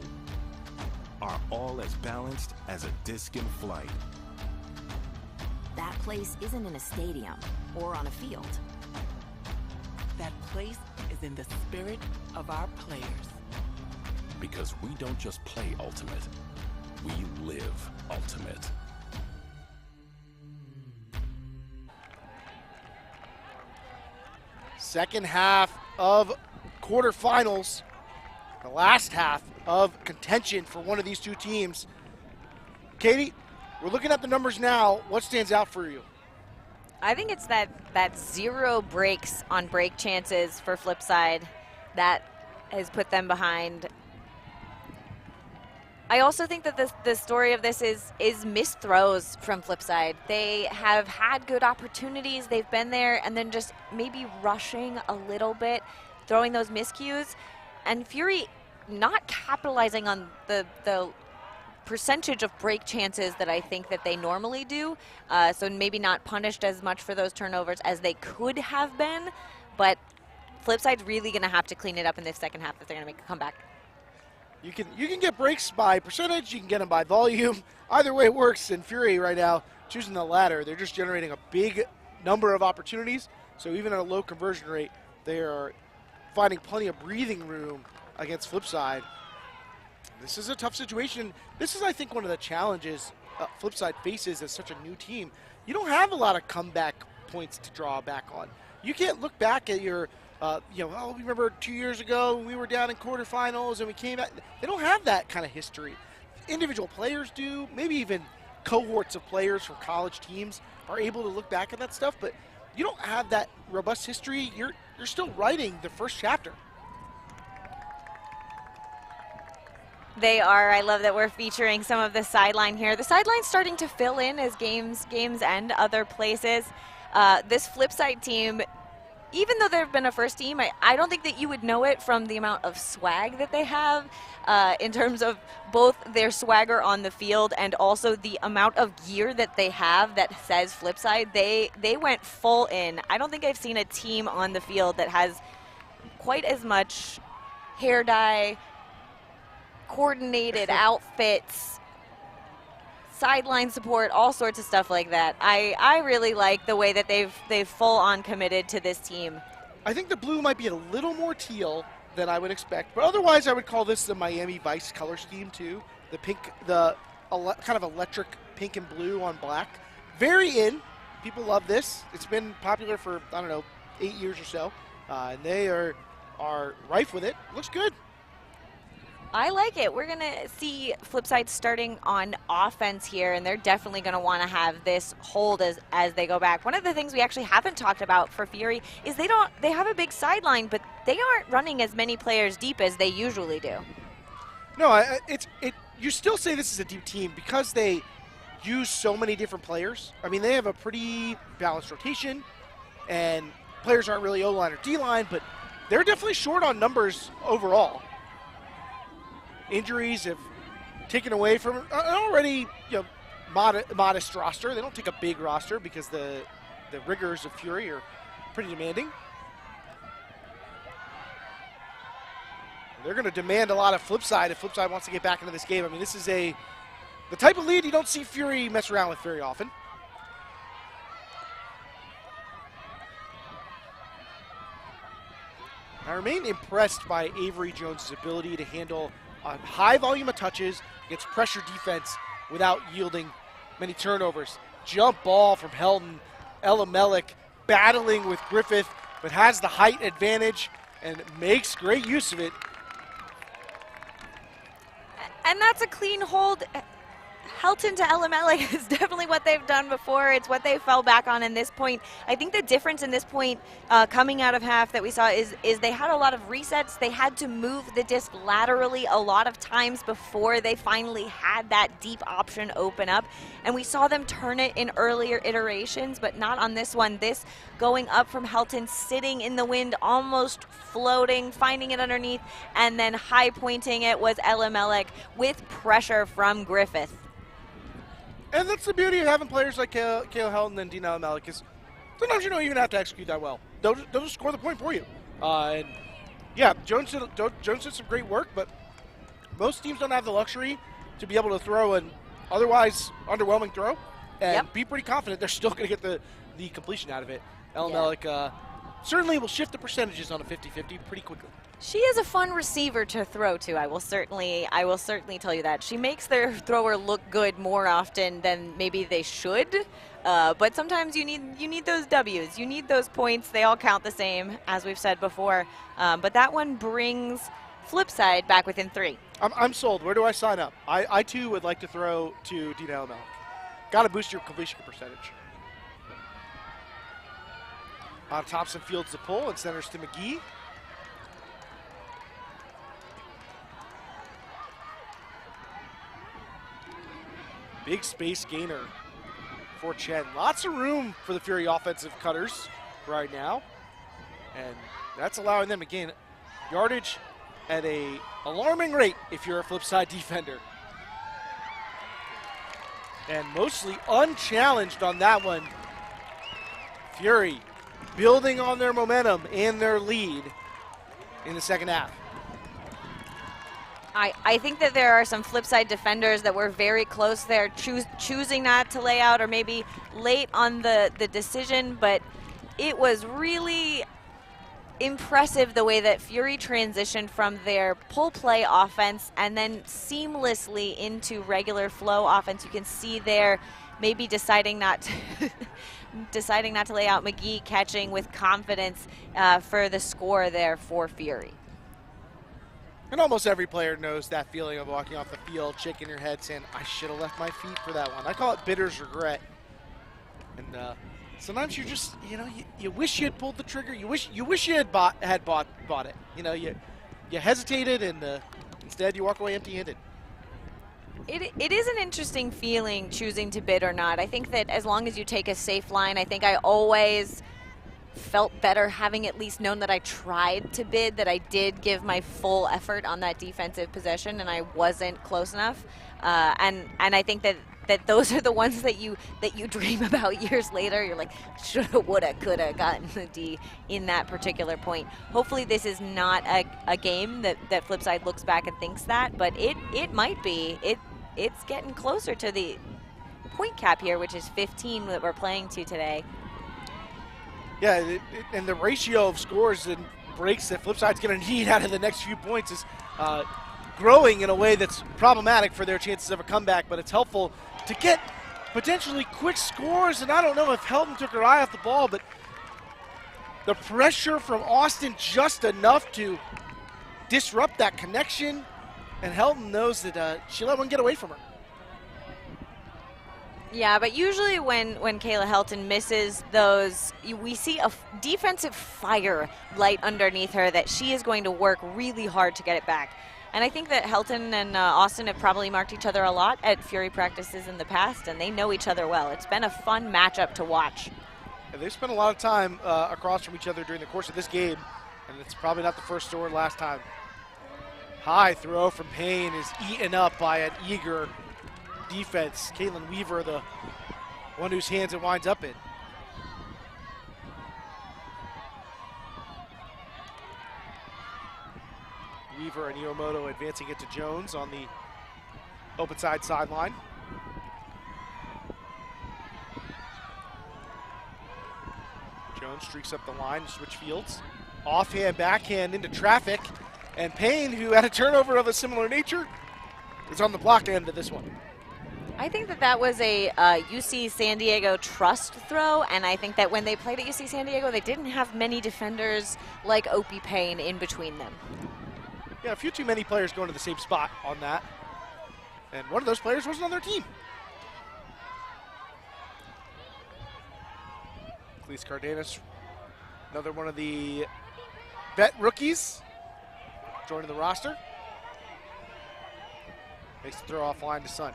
Are all as balanced as a disc in flight. That place isn't in a stadium or on a field. That place is in the spirit of our players. Because we don't just play Ultimate, we live Ultimate. Second half of quarterfinals. The last half of contention for one of these two teams. Katie, we're looking at the numbers now. What stands out for you? I think it's that 0 breaks on break chances for Flipside that has put them behind. I also think that the story of this is missed throws from Flipside. They have had good opportunities. They've been there and then just maybe rushing a little bit, throwing those miscues. And Fury not capitalizing on the percentage of break chances that I think that they normally do. So maybe not punished as much for those turnovers as they could have been. But Flipside's really going to have to clean it up in this second half if they're going to make a comeback. You can get breaks by percentage, you can get them by volume. Either way it works, and Fury right now choosing the latter. They're just generating a big number of opportunities, so even at a low conversion rate, they are finding plenty of breathing room against Flipside. This is a tough situation. This is, I think, one of the challenges Flipside faces as such a new team. You don't have a lot of comeback points to draw back on. You can't look back at your remember 2 years ago when we were down in quarterfinals and we came back. They don't have that kind of history. Individual players do, maybe even cohorts of players from college teams are able to look back at that stuff, but you don't have that robust history. You're still writing the first chapter. They are. I love that we're featuring some of the sideline here. The sideline's starting to fill in as games end other places. This Flipside team, even though they've been a first team, I don't think that you would know it from the amount of swag that they have in terms of both their swagger on the field and also the amount of gear that they have that says Flipside. They went full in. I don't think I've seen a team on the field that has quite as much hair dye, coordinated outfits, sideline support, all sorts of stuff like that. I really like the way that they've full on committed to this team. I think the blue might be a little more teal than I would expect, but otherwise I would call this the Miami Vice color scheme too. The pink, the kind of electric pink and blue on black. Very in. People love this. It's been popular for, I don't know, 8 years or so. And they are rife with it. Looks good. I like it. We're going to see Flipside starting on offense here, and they're definitely going to want to have this hold as they go back. One of the things we actually haven't talked about for Fury is they have a big sideline, but they aren't running as many players deep as they usually do. No, you still say this is a deep team because they use so many different players. I mean, they have a pretty balanced rotation, and players aren't really O-line or D-line, but they're definitely short on numbers overall. Injuries have taken away from an already modest roster. They don't take a big roster because the rigors of Fury are pretty demanding. They're going to demand a lot of Flipside if Flipside wants to get back into this game. I mean, this is the type of lead you don't see Fury mess around with very often. I remain impressed by Avery Jones' ability to handle a high volume of touches against pressure defense without yielding many turnovers. Jump ball from Helton. Elamelik battling with Griffith, but has the height advantage and makes great use of it. And that's a clean hold. Helton to Elamelik is definitely what they've done before. It's what they fell back on in this point. I think the difference in this point coming out of half that we saw is they had a lot of resets. They had to move the disc laterally a lot of times before they finally had that deep option open up. And we saw them turn it in earlier iterations, but not on this one. This going up from Helton, sitting in the wind, almost floating, finding it underneath, and then high pointing it was Elamelik with pressure from Griffith. And that's the beauty of having players like Kale Helton and Dean Elamelik is sometimes you don't even have to execute that well. They'll just score the point for you. And yeah, Jones did some great work, but most teams don't have the luxury to be able to throw an otherwise underwhelming throw and be pretty confident they're still going to get the completion out of it. Elamelik certainly will shift the percentages on a 50-50 pretty quickly. She is a fun receiver to throw to. I will certainly tell you that. She makes their thrower look good more often than maybe they should. But sometimes you need those W's. You need those points. They all count the same, as we've said before. But that one brings Flipside back within 3. I'm sold. Where do I sign up? I too would like to throw to Dean Elamelik. Got to boost your completion percentage. Thompson fields the pull and centers to McGee. Big space gainer for Chen. Lots of room for the Fury offensive cutters right now. And that's allowing them to gain yardage at an alarming rate if you're a Flipside defender. And mostly unchallenged on that one. Fury building on their momentum and their lead in the second half. I think that there are some Flipside defenders that were very close there, choosing not to lay out or maybe late on the decision, but it was really impressive the way that Fury transitioned from their pull play offense and then seamlessly into regular flow offense. You can see there maybe deciding not to lay out. McGee catching with confidence for the score there for Fury. And almost every player knows that feeling of walking off the field, shaking your head, saying, I should have left my feet for that one. I call it bitter's regret. And sometimes you just, you wish you had pulled the trigger. You wish you had bought it. You hesitated, and instead you walk away empty-handed. It is an interesting feeling choosing to bid or not. I think that as long as you take a safe line, I think I always felt better having at least known that I tried to bid, that I did give my full effort on that defensive possession and I wasn't close enough. And I think that those are the ones that you dream about years later. You're like, shoulda, woulda, coulda gotten the D in that particular point. Hopefully this is not a game that Flipside looks back and thinks that, but it might be. It's getting closer to the point cap here, which is 15 that we're playing to today. Yeah, and the ratio of scores and breaks that Flipside's going to need out of the next few points is growing in a way that's problematic for their chances of a comeback, but it's helpful to get potentially quick scores. And I don't know if Helton took her eye off the ball, but the pressure from Austin just enough to disrupt that connection. And Helton knows that she let one get away from her. Yeah, but usually when Kayla Helton misses those, we see a defensive fire light underneath her that she is going to work really hard to get it back. And I think that Helton and Austin have probably marked each other a lot at Fury practices in the past, and they know each other well. It's been a fun matchup to watch. And they've spent a lot of time across from each other during the course of this game, and it's probably not the first or last time. High throw from Payne is eaten up by an eager defense. Caitlin Weaver, the one whose hands it winds up in. Weaver and Iwamoto advancing it to Jones on the open side sideline. Jones streaks up the line to switch fields. Offhand, backhand into traffic. And Payne, who had a turnover of a similar nature, is on the block end of this one. I think that was a UC San Diego trust throw, and I think that when they played at UC San Diego, they didn't have many defenders like Opie Payne in between them. Yeah, a few too many players going to the same spot on that. And one of those players wasn't on their team. Cleese Cardenas, another one of the vet rookies, joining the roster. Makes the throw offline to Sun.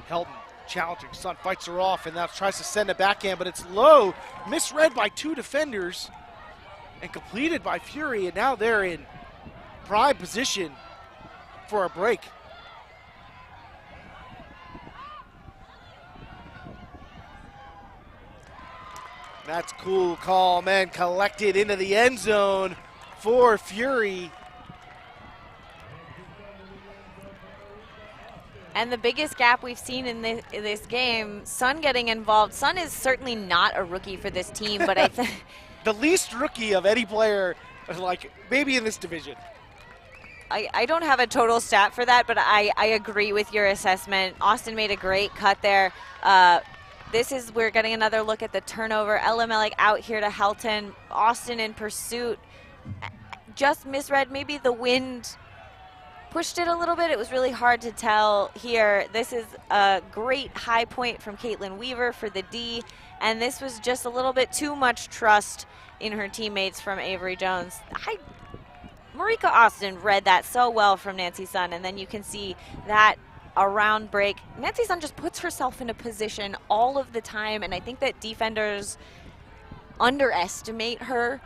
Helton challenging. Sun fights her off and now tries to send a backhand, but it's low. Misread by two defenders and completed by Fury, and now they're in prime position for a break. That's cool, calm, and collected into the end zone for Fury. And the biggest gap we've seen in this game, Sun getting involved. Sun is certainly not a rookie for this team, but I think the least rookie of any player, like maybe in this division. I don't have a total stat for that, but I agree with your assessment. Austin made a great cut there. We're getting another look at the turnover. Ella Mellick out here to Helton. Austin in pursuit. Just misread. Maybe the wind pushed it a little bit. It was really hard to tell here. This is a great high point from Caitlin Weaver for the D, and this was just a little bit too much trust in her teammates from Avery Jones. Marika Austin read that so well from Nancy Sun, and then you can see that around break. Nancy Sun just puts herself in a position all of the time, and I think that defenders underestimate her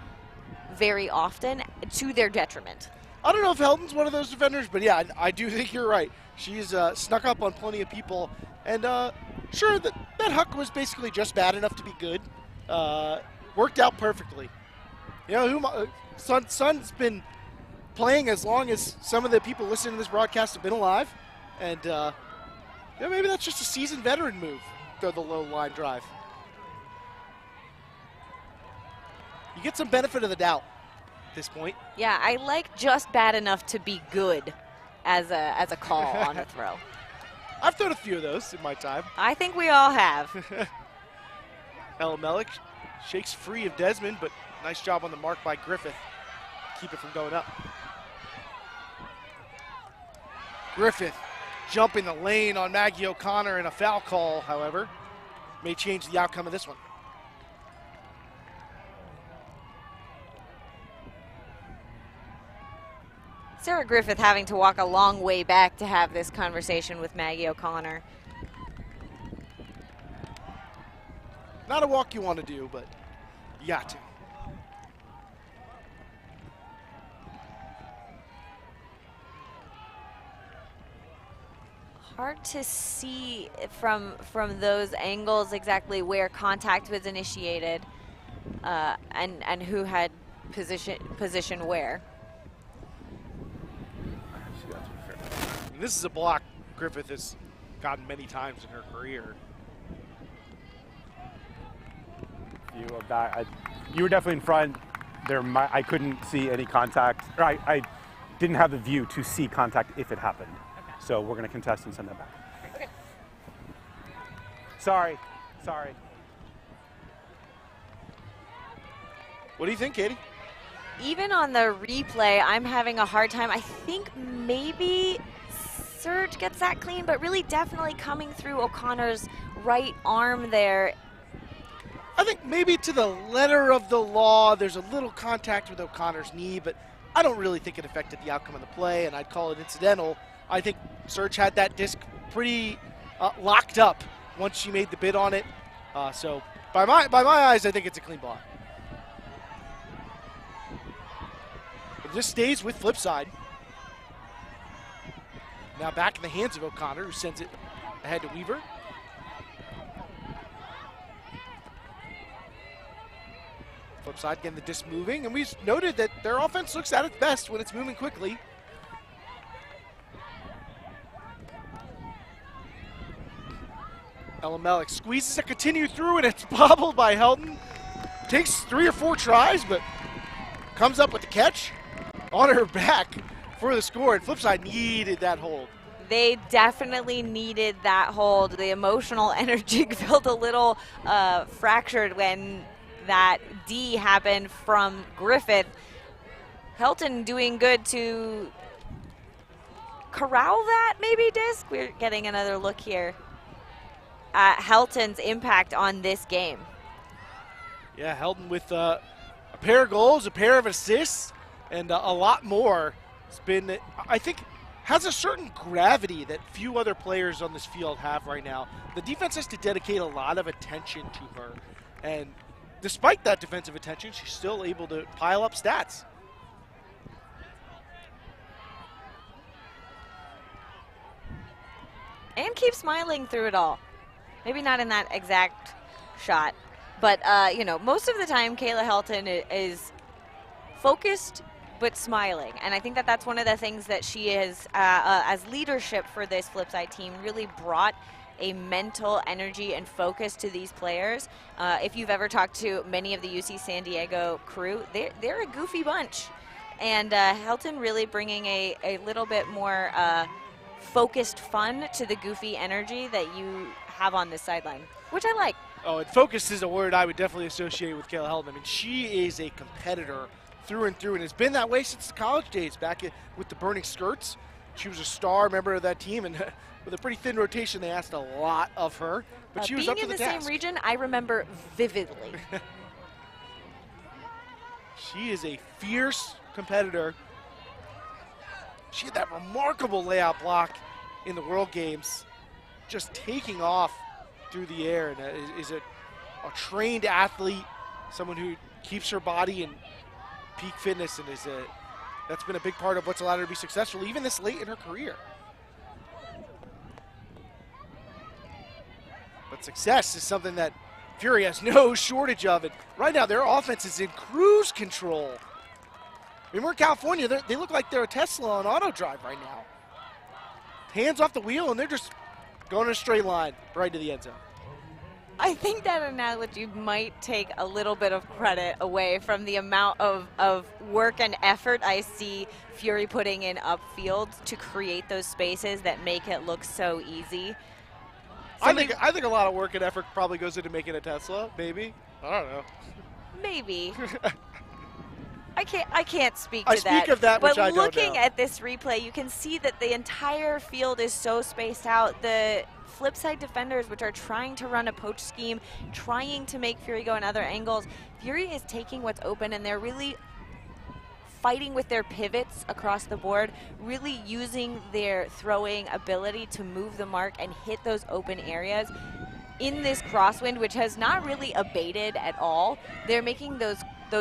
very often to their detriment. I don't know if Helton's one of those defenders, but yeah, I do think you're right. She's snuck up on plenty of people, and sure, that huck was basically just bad enough to be good. Worked out perfectly. You know, Sun's been playing as long as some of the people listening to this broadcast have been alive, and yeah, maybe that's just a seasoned veteran move, throw the low line drive. You get some benefit of the doubt at this point. Yeah, I like just bad enough to be good as a call on a throw. I've thrown a few of those in my time. I think we all have. Ella Mellick shakes free of Desmond, but nice job on the mark by Griffith. Keep it from going up. Griffith jumping the lane on Maggie O'Connor, and a foul call, however, may change the outcome of this one. Sarah Griffith having to walk a long way back to have this conversation with Maggie O'Connor. Not a walk you want to do, but you got to. Hard to see from those angles exactly where contact was initiated and who had position where. This is a block Griffith has gotten many times in her career. You were definitely in front. I couldn't see any contact, or I didn't have the view to see contact if it happened. Okay. So we're going to contest and send that back. Okay. Sorry. What do you think, Katie? Even on the replay, I'm having a hard time. I think maybe Surge gets that clean, but really definitely coming through O'Connor's right arm there. I think maybe to the letter of the law, there's a little contact with O'Connor's knee, but I don't really think it affected the outcome of the play, and I'd call it incidental. I think Surge had that disc pretty locked up once she made the bid on it. So by my eyes, I think it's a clean ball. It just stays with Flipside. Now back in the hands of O'Connor, who sends it ahead to Weaver. Flipside getting the disc moving, and we've noted that their offense looks at its best when it's moving quickly. Ella Melick squeezes it, continue through, and it's bobbled by Helton. Takes 3 or 4 tries, but comes up with the catch on her back for the score, and Flipside needed that hold. They definitely needed that hold. The emotional energy felt a little fractured when that D happened from Griffith. Helton doing good to corral that maybe disc. We're getting another look here at Helton's impact on this game. Yeah, Helton with a pair of goals, a pair of assists, and a lot more. It's been, I think, has a certain gravity that few other players on this field have right now. The defense has to dedicate a lot of attention to her, and despite that defensive attention, she's still able to pile up stats. And keep smiling through it all. Maybe not in that exact shot, but you know, most of the time Kayla Helton is focused but smiling, and I think that that's one of the things that she is, as leadership for this Flipside team, really brought a mental energy and focus to these players. If you've ever talked to many of the UC San Diego crew, they're a goofy bunch, and Helton really bringing a little bit more focused fun to the goofy energy that you have on this sideline, which I like. Oh, and focus is a word I would definitely associate with Kayla Helton. I mean, she is a competitor through and through, and has been that way since the college days. Back with the Burning Skirts, she was a star member of that team, and with a pretty thin rotation, they asked a lot of her, but she was up to the task. Being in the same region, I remember vividly. She is a fierce competitor. She had that remarkable layout block in the World Games, just taking off through the air, and is a trained athlete, someone who keeps her body in peak fitness, and that's been a big part of what's allowed her to be successful even this late in her career. But success is something that Fury has no shortage of, and right now their offense is in cruise control. I mean, we're in California, they look like they're a Tesla on auto drive right now. Hands off the wheel, and they're just going in a straight line right to the end zone. I think that analogy might take a little bit of credit away from the amount of work and effort I see Fury putting in upfield to create those spaces that make it look so easy. I think a lot of work and effort probably goes into making a Tesla, maybe. I don't know. Maybe. I can't speak to that. I speak of that, which I don't know. But looking at this replay, you can see that the entire field is so spaced out. The Flipside defenders, which are trying to run a poach scheme, trying to make Fury go in other angles, Fury is taking what's open, and they're really fighting with their pivots across the board, really using their throwing ability to move the mark and hit those open areas. In this crosswind, which has not really abated at all, they're making those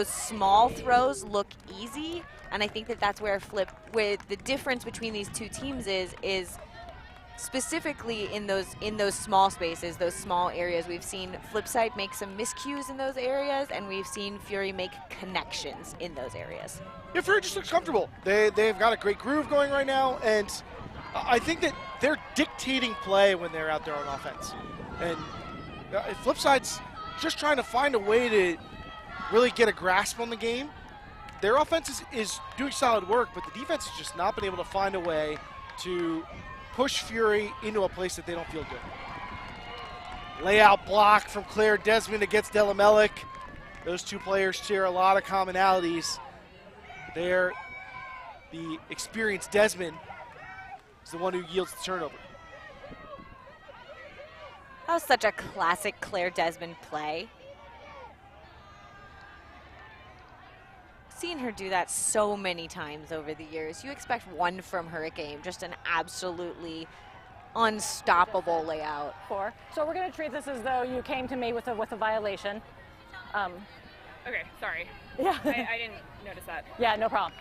small throws look easy, and I think that that's where the difference between these two teams is specifically in those small spaces, those small areas. We've seen Flipside make some miscues in those areas, and we've seen Fury make connections in those areas. Yeah, Fury just looks comfortable. They've got a great groove going right now, and I think that they're dictating play when they're out there on offense. And Flipside's just trying to find a way to really get a grasp on the game. their offense is doing solid work, but the defense has just not been able to find a way to push Fury into a place that they don't feel good. Layout block from Claire Desmond against Delamelik. Those two players share a lot of commonalities. The experienced Desmond is the one who yields the turnover. That was such a classic Claire Desmond play. Seen her do that so many times over the years. You expect one from her a game, just an absolutely unstoppable layout. 4. So we're going to treat this as though you came to me with a violation. Okay, sorry. Yeah. I didn't notice that. Yeah, no problem.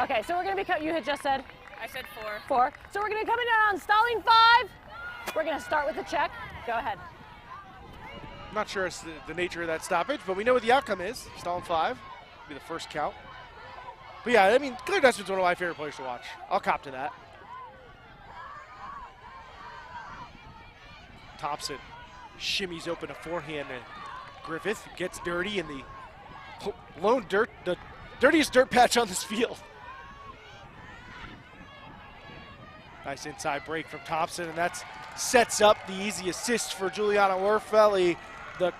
Okay, so we're going to be, you had just said? I said 4. 4. So we're going to come in on stalling 5. We're going to start with the check. Go ahead. I'm not sure it's the nature of that stoppage, but we know what the outcome is. Stalling 5 will be the first count. But yeah, I mean, Claire Desmond's one of my favorite players to watch. I'll cop to that. Thompson shimmies open a forehand, and Griffith gets dirty in the the dirtiest dirt patch on this field. Nice inside break from Thompson, and that sets up the easy assist for Juliana Werfeli. The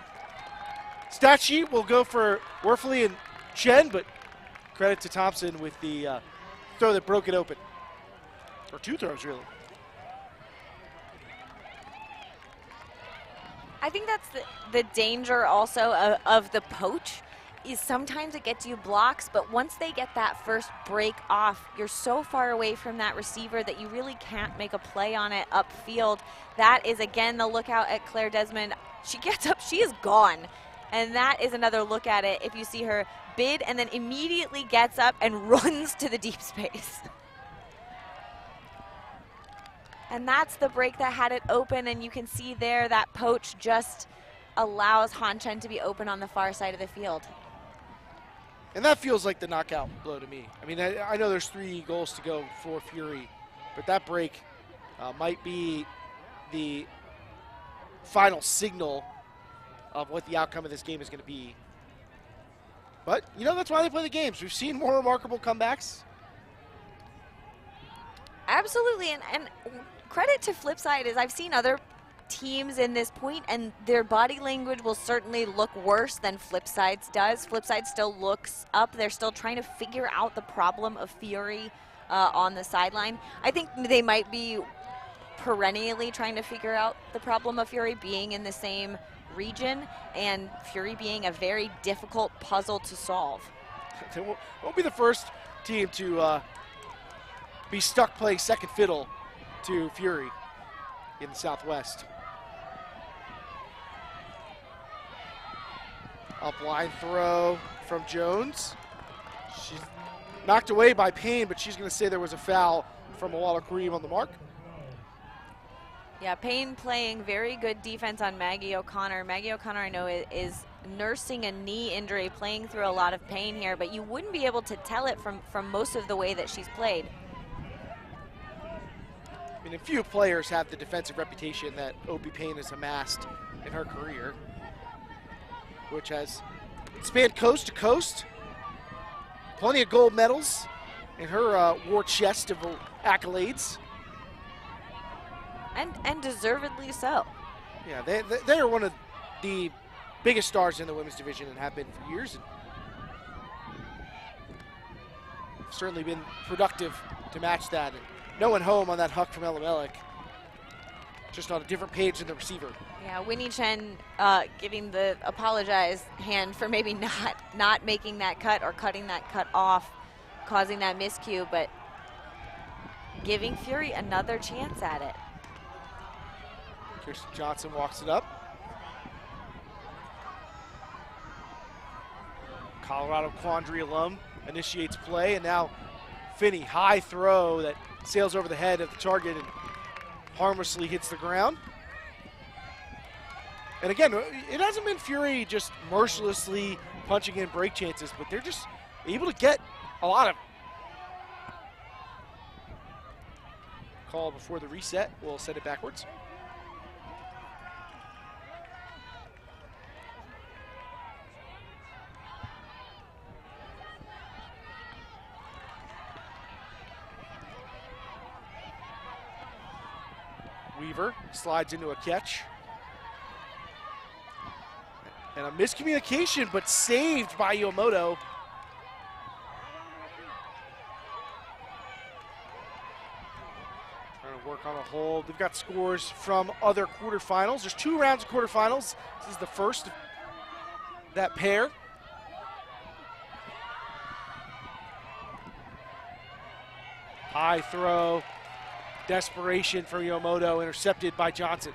stat sheet will go for Werfeli and Chen, but credit to Thompson with the throw that broke it open. Or two throws, really. I think that's the danger also of the poach, is sometimes it gets you blocks, but once they get that first break off, you're so far away from that receiver that you really can't make a play on it upfield. That is, again, the lookout at Claire Desmond. She gets up, she is gone. And that is another look at it if you see her bid and then immediately gets up and runs to the deep space. And that's the break that had it open, and you can see there that poach just allows Han Chen to be open on the far side of the field. And that feels like the knockout blow to me. I mean, I know there's 3 goals to go for Fury, but that break might be the final signal of what the outcome of this game is going to be. But, you know, that's why they play the games. We've seen more remarkable comebacks. Absolutely, and credit to Flipside is I've seen other teams in this point, and their body language will certainly look worse than Flipside's does. Flipside still looks up. They're still trying to figure out the problem of Fury on the sideline. I think they might be perennially trying to figure out the problem of Fury being in the same region and Fury being a very difficult puzzle to solve. They won't be the first team to be stuck playing second fiddle to Fury in the Southwest. A blind throw from Jones. She's knocked away by Payne, but she's going to say there was a foul from Awala Kareem on the mark. Yeah, Payne playing very good defense on Maggie O'Connor. Maggie O'Connor, I know, is nursing a knee injury, playing through a lot of pain here, but you wouldn't be able to tell it from most of the way that she's played. I mean, a few players have the defensive reputation that Opie Payne has amassed in her career, which has spanned coast to coast. Plenty of gold medals in her war chest of accolades. And deservedly so. Yeah, they are one of the biggest stars in the women's division and have been for years. And certainly been productive to match that. And no one home on that huck from Elamelik. Just on a different page than the receiver. Yeah, Winnie Chen giving the apologize hand for maybe not making that cut or cutting that cut off, causing that miscue, but giving Fury another chance at it. Kirsten Johnson walks it up. Colorado Quandary alum initiates play, and now Finney, high throw that sails over the head of the target and harmlessly hits the ground. And again, it hasn't been Fury just mercilessly punching in break chances, but they're just able to get a lot of. Call before the reset. We'll send it backwards. Weaver slides into a catch. And a miscommunication, but saved by Iwamoto. Trying to work on a hold. We've got scores from other quarterfinals. There's 2 rounds of quarterfinals. This is the first of that pair. High throw. Desperation for Iwamoto, intercepted by Johnson.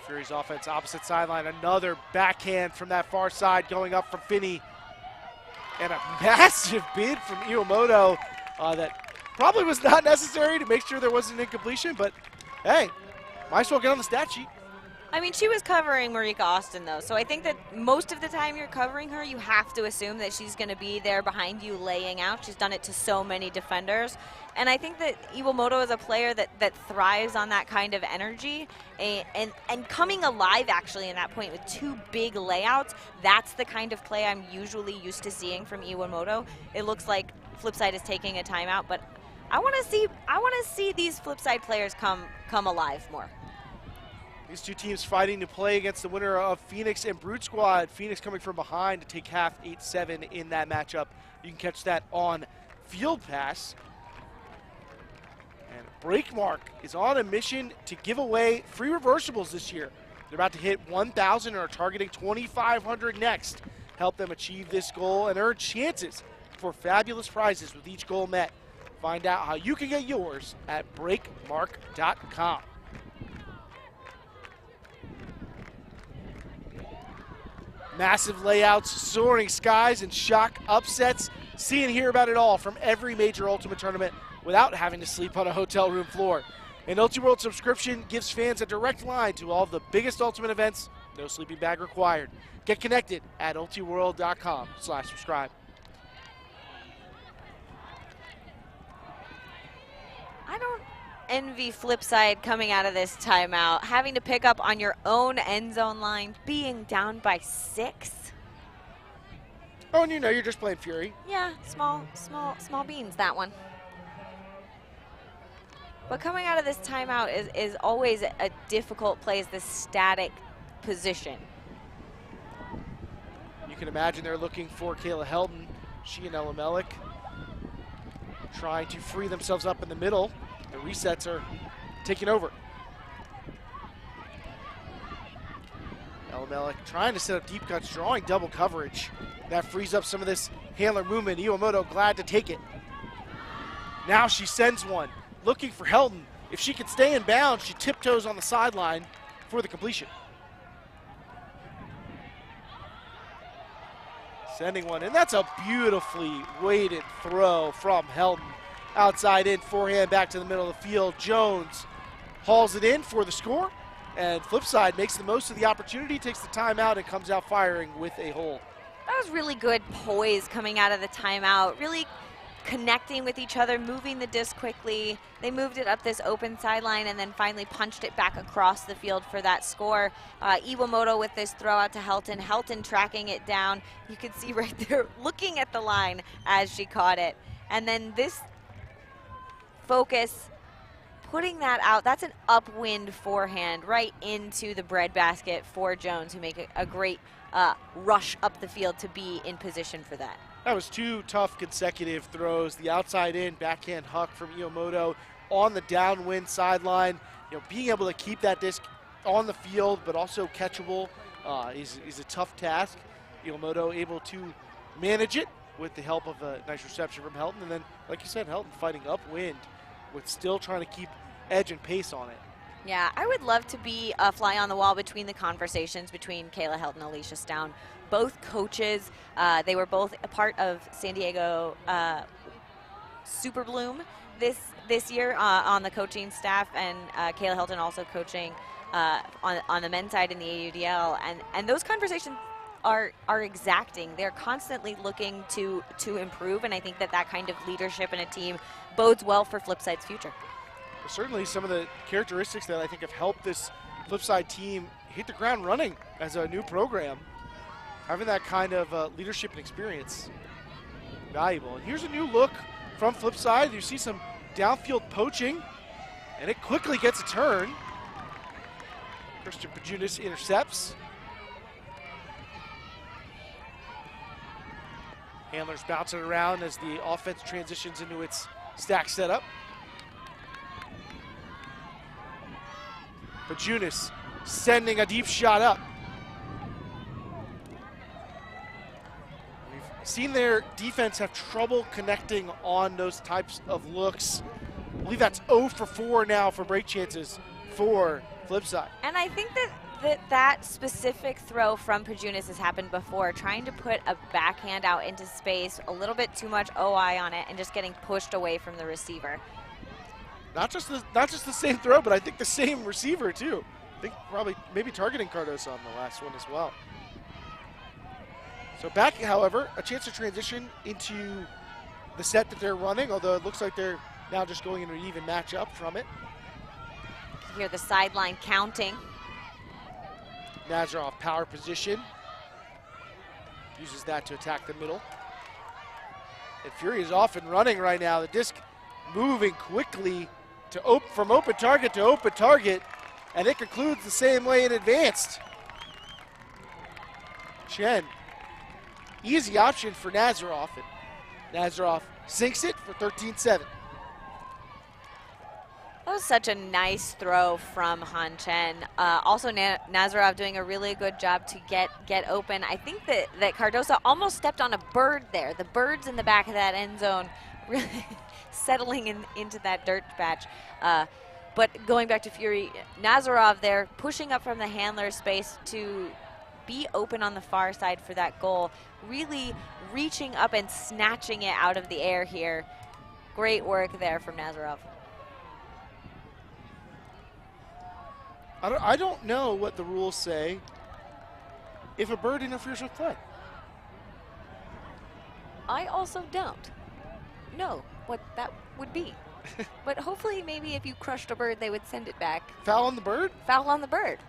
Fury's offense, opposite sideline. Another backhand from that far side going up from Finney. And a massive bid from Iwamoto that probably was not necessary to make sure there wasn't an incompletion, but hey, might as well get on the stat sheet. I mean, she was covering Marika Austin, though, so I think that most of the time you're covering her, you have to assume that she's going to be there behind you laying out. She's done it to so many defenders. And I think that Iwamoto is a player that thrives on that kind of energy and coming alive, actually, in that point with 2 big layouts. That's the kind of play I'm usually used to seeing from Iwamoto. It looks like Flipside is taking a timeout, but I want to see these Flipside players come alive more. These 2 teams fighting to play against the winner of Phoenix and Brute Squad. Phoenix coming from behind to take half 8-7 in that matchup. You can catch that on Field Pass. And Breakmark is on a mission to give away free reversibles this year. They're about to hit 1,000 and are targeting 2,500 next. Help them achieve this goal and earn chances for fabulous prizes with each goal met. Find out how you can get yours at breakmark.com. Massive layouts, soaring skies, and shock upsets. See and hear about it all from every major Ultimate tournament without having to sleep on a hotel room floor. An Ultiworld subscription gives fans a direct line to all of the biggest Ultimate events. No sleeping bag required. Get connected at ultiworld.com/subscribe. I don't envy Flipside coming out of this timeout, having to pick up on your own end zone line, being down by 6. Oh, and you know you're just playing Fury. Yeah, small beans, that one. But coming out of this timeout is always a difficult place, this static position. You can imagine they're looking for Kayla Helton. She and Ella Melik trying to free themselves up in the middle. The resets are taking over. Ella Melik trying to set up deep cuts, drawing double coverage. That frees up some of this handler movement. Iwamoto glad to take it. Now she sends one, looking for Helton. If she can stay in bounds, she tiptoes on the sideline for the completion. Sending one, and that's a beautifully weighted throw from Helton. Outside in, forehand back to the middle of the field. Jones hauls it in for the score, and Flipside makes the most of the opportunity, takes the timeout, and comes out firing with a hole. That was really good poise coming out of the timeout, really connecting with each other, moving the disc quickly. They moved it up this open sideline and then finally punched it back across the field for that score. Iwamoto with this throw out to Helton. Helton tracking it down. You can see right there looking at the line as she caught it. And then this focus, putting that out, that's an upwind forehand right into the breadbasket for Jones, who make a great rush up the field to be in position for that. That was 2 tough consecutive throws. The outside in backhand huck from Iwamoto on the downwind sideline. You know, being able to keep that disc on the field but also catchable is a tough task. Iwamoto able to manage it with the help of a nice reception from Helton. And then, like you said, Helton fighting upwind with still trying to keep edge and pace on it. Yeah, I would love to be a fly on the wall between the conversations between Kayla Helton and Alicia Stown. Both coaches, they were both a part of San Diego Super Bloom this year on the coaching staff, and Kayla Helton also coaching on the men's side in the AUDL. And those conversations are exacting. They're constantly looking to improve, and I think that kind of leadership in a team bodes well for Flipside's future. Well, certainly some of the characteristics that I think have helped this Flipside team hit the ground running as a new program, having that kind of leadership and experience. valuable. And here's a new look from Flipside. You see some downfield poaching, and it quickly gets a turn. Christian Pajunas intercepts. Handlers bouncing around as the offense transitions into its stack setup. Pajunas sending a deep shot up. We've seen their defense have trouble connecting on those types of looks. I believe that's 0 for 4 now for break chances for Flipside. And I think that specific throw from Pajunas has happened before, trying to put a backhand out into space, a little bit too much OI on it, and just getting pushed away from the receiver. Not just the same throw, but I think the same receiver too. I think probably maybe targeting Cardoso on the last one as well. So back, however, a chance to transition into the set that they're running, although it looks like they're now just going into an even matchup from it. You hear the sideline counting. Nazarov power position. Uses that to attack the middle. And Fury is off and running right now. The disc moving quickly to from open target to open target, and it concludes the same way it advanced. Chen, easy option for Nazarov, and Nazarov sinks it for 13-7. That was such a nice throw from Han Chen. Also, Nazarov doing a really good job to get open. I think that Cardoso almost stepped on a bird there. The bird's in the back of that end zone, really settling into that dirt patch. But going back to Fury, Nazarov there pushing up from the handler space to be open on the far side for that goal. Really reaching up and snatching it out of the air here. Great work there from Nazarov. I don't know what the rules say if a bird interferes with play. I also don't know what that would be. But hopefully maybe if you crushed a bird, they would send it back. Foul on the bird? Foul on the bird.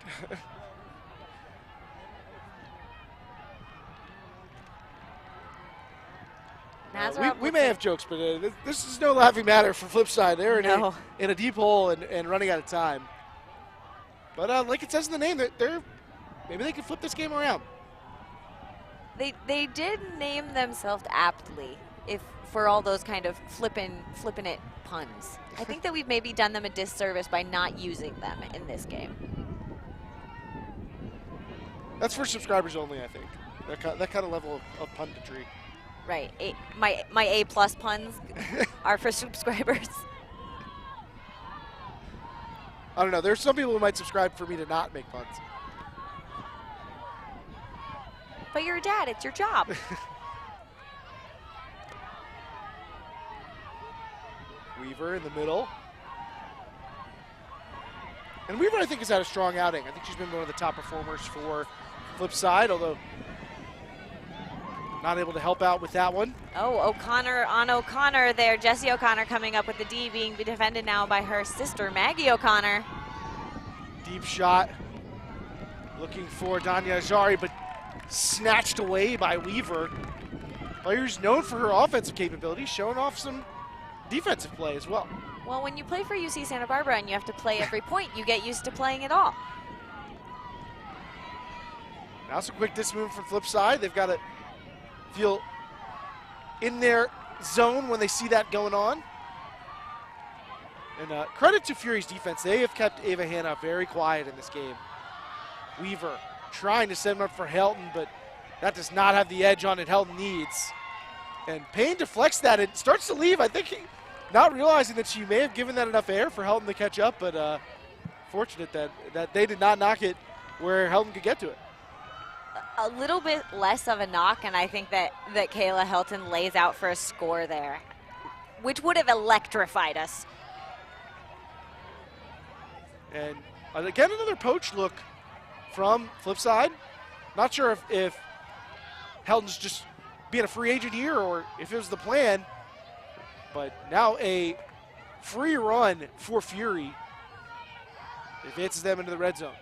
We may have jokes, but this is no laughing matter for Flipside. They're in a deep hole and running out of time. But like it says in the name, maybe they can flip this game around. They did name themselves aptly, for all those kind of flippin' it puns. I think that we've maybe done them a disservice by not using them in this game. That's for subscribers only, I think. That kind of level of punditry. Right. My A+ puns are for subscribers. I don't know. There's some people who might subscribe for me to not make puns. But you're a dad. It's your job. Weaver in the middle. And Weaver, I think, has had a strong outing. I think she's been one of the top performers for Flipside, although not able to help out with that one. Oh, O'Connor on O'Connor there. Jessie O'Connor coming up with the D, being defended now by her sister, Maggie O'Connor. Deep shot. Looking for Danya Ajari, but snatched away by Weaver. Player's known for her offensive capabilities, showing off some defensive play as well. Well, when you play for UC Santa Barbara and you have to play every point, you get used to playing it all. Now some quick disc movement from Flipside. They've got to feel in their zone when they see that going on. And credit to Fury's defense. They have kept Ava Hanna very quiet in this game. Weaver trying to set him up for Helton, but that does not have the edge on it Helton needs. And Payne deflects that. It starts to leave. I think not realizing that she may have given that enough air for Helton to catch up, but fortunate that they did not knock it where Helton could get to it. A little bit less of a knock, and I think that Kayla Helton lays out for a score there, which would have electrified us. And again, another poach look from Flipside. Not sure if Helton's just being a free agent here or if it was the plan, but now a free run for Fury advances them into the red zone.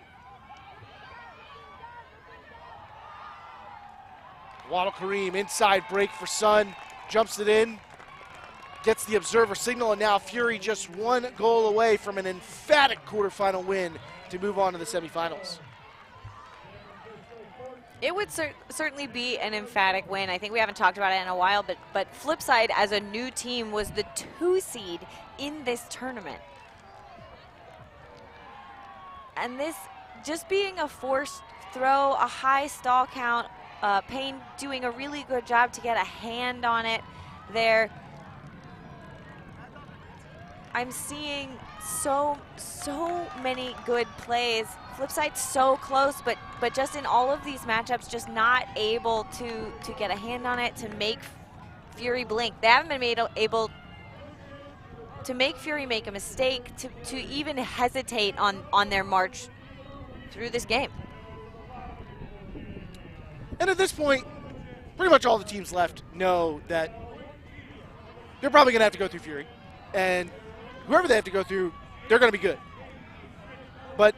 Waddle Kareem, inside break for Sun. jumps it in, gets the observer signal, and now Fury just one goal away from an emphatic quarterfinal win to move on to the semifinals. It would certainly be an emphatic win. I think we haven't talked about it in a while, but Flipside as a new team was the 2 seed in this tournament. And this just being a forced throw, a high stall count, Payne doing a really good job to get a hand on it there. I'm seeing so many good plays. Flipside's so close, but just in all of these matchups, just not able to get a hand on it, to make Fury blink. They haven't been able to make Fury make a mistake, to even hesitate on their march through this game. And at this point, pretty much all the teams left know that they're probably going to have to go through Fury. And whoever they have to go through, they're going to be good. But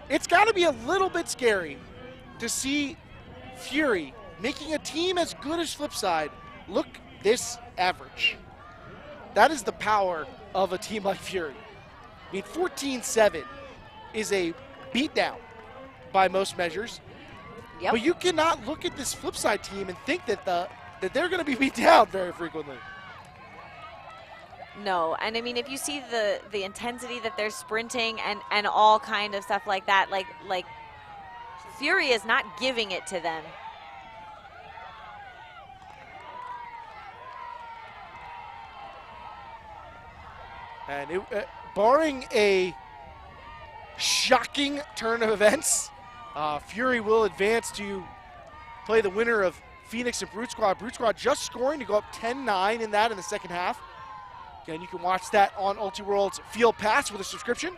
it's got to be a little bit scary to see Fury making a team as good as Flipside look this average. That is the power of a team like Fury. I mean, 14-7 is a beatdown by most measures. Yep. But you cannot look at this Flipside team and think that they're going to be beat down very frequently. No, and I mean, if you see the intensity that they're sprinting and all kind of stuff like that, like Fury is not giving it to them. And barring a shocking turn of events, Fury will advance to play the winner of Phoenix and Brute Squad. Brute Squad just scoring to go up 10-9 in the second half. Again, you can watch that on Ultiworld's Field Pass with a subscription.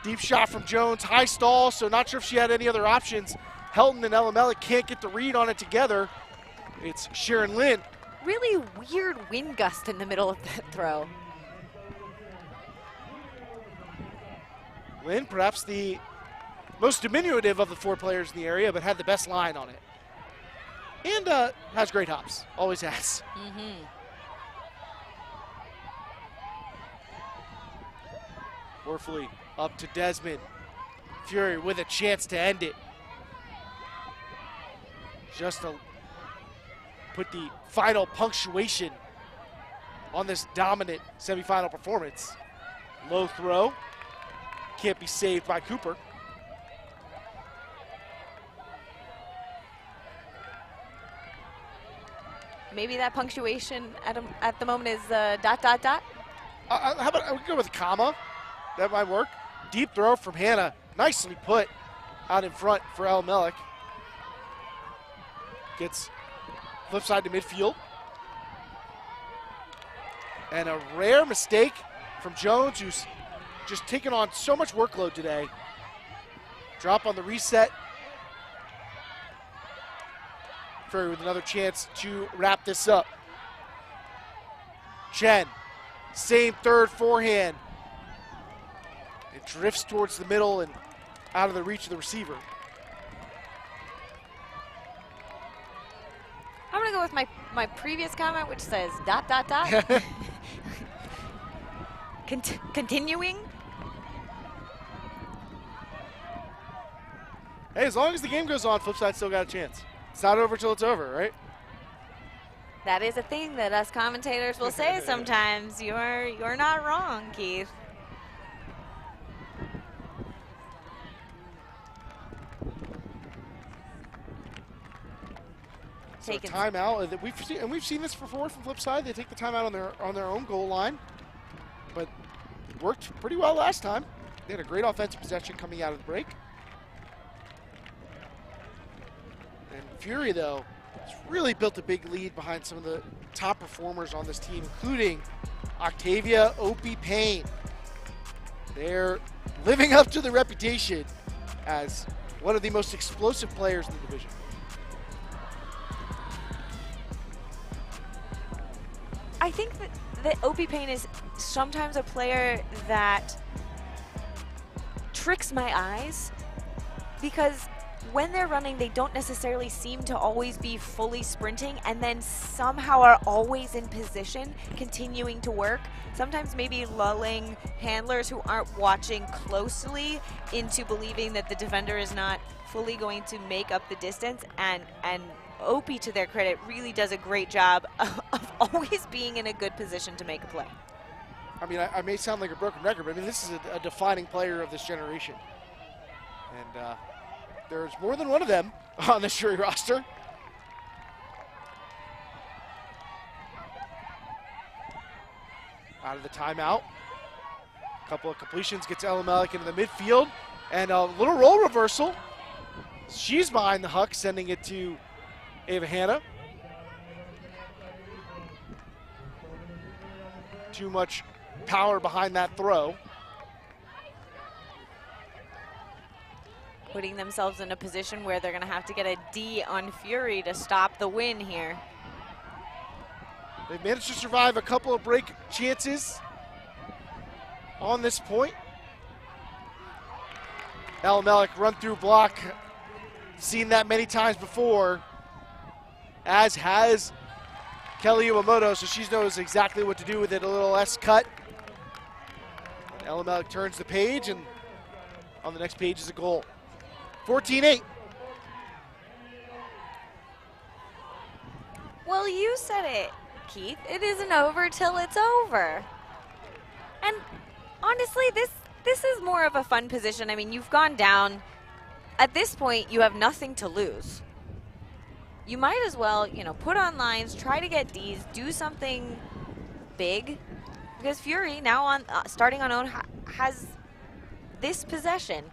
Deep shot from Jones, high stall, so not sure if she had any other options. Helton and Elamelic can't get the read on it together. It's Sharon Lynn. Really weird wind gust in the middle of that throw. Lynn, perhaps the most diminutive of the 4 players in the area, but had the best line on it. And has great hops, always has. Mm-hmm. Worfley up to Desmond. Fury with a chance to end it. Just to put the final punctuation on this dominant semifinal performance. Low throw. Can't be saved by Cooper. Maybe that punctuation at the moment is ... How about we go with a comma? That might work. Deep throw from Hannah. Nicely put out in front for Elamelic. Gets Flipside to midfield. And a rare mistake from Jones, who's just taken on so much workload today. Drop on the reset. Fury with another chance to wrap this up. Chen, same third forehand. It drifts towards the middle and out of the reach of the receiver. I'm gonna go with my previous comment, which says ... Continuing. Hey, as long as the game goes on, Flipside still got a chance. It's not over till it's over, right? That is a thing that us commentators will say sometimes. You're not wrong, Keith. So timeout. We've seen this before from Flipside. They take the timeout on their own goal line, but it worked pretty well last time. They had a great offensive possession coming out of the break. And Fury, though, has really built a big lead behind some of the top performers on this team, including Octavia Opie Payne. They're living up to the reputation as one of the most explosive players in the division. I think that Opie Payne is sometimes a player that tricks my eyes, because when they're running, they don't necessarily seem to always be fully sprinting and then somehow are always in position, continuing to work. Sometimes maybe lulling handlers who aren't watching closely into believing that the defender is not fully going to make up the distance. And Opie, to their credit, really does a great job of always being in a good position to make a play. I mean, I may sound like a broken record, but I mean, this is a defining player of this generation. And there's more than one of them on this Fury roster. Out of the timeout. A couple of completions, gets Elimelech into the midfield. And a little role reversal. She's behind the huck, sending it to Ava Hanna. Too much power behind that throw. Putting themselves in a position where they're going to have to get a D on Fury to stop the win here. They've managed to survive a couple of break chances on this point. Elimelech run through block. Seen that many times before, as has Kelly Iwamoto, so she knows exactly what to do with it. A little S cut. And Elimelech turns the page, and on the next page is a goal. 14-8. Well, you said it, Keith. It isn't over till it's over. And honestly, this is more of a fun position. I mean, you've gone down. At this point, you have nothing to lose. You might as well, you know, put on lines, try to get Ds, do something big, because Fury now on starting on own has this possession.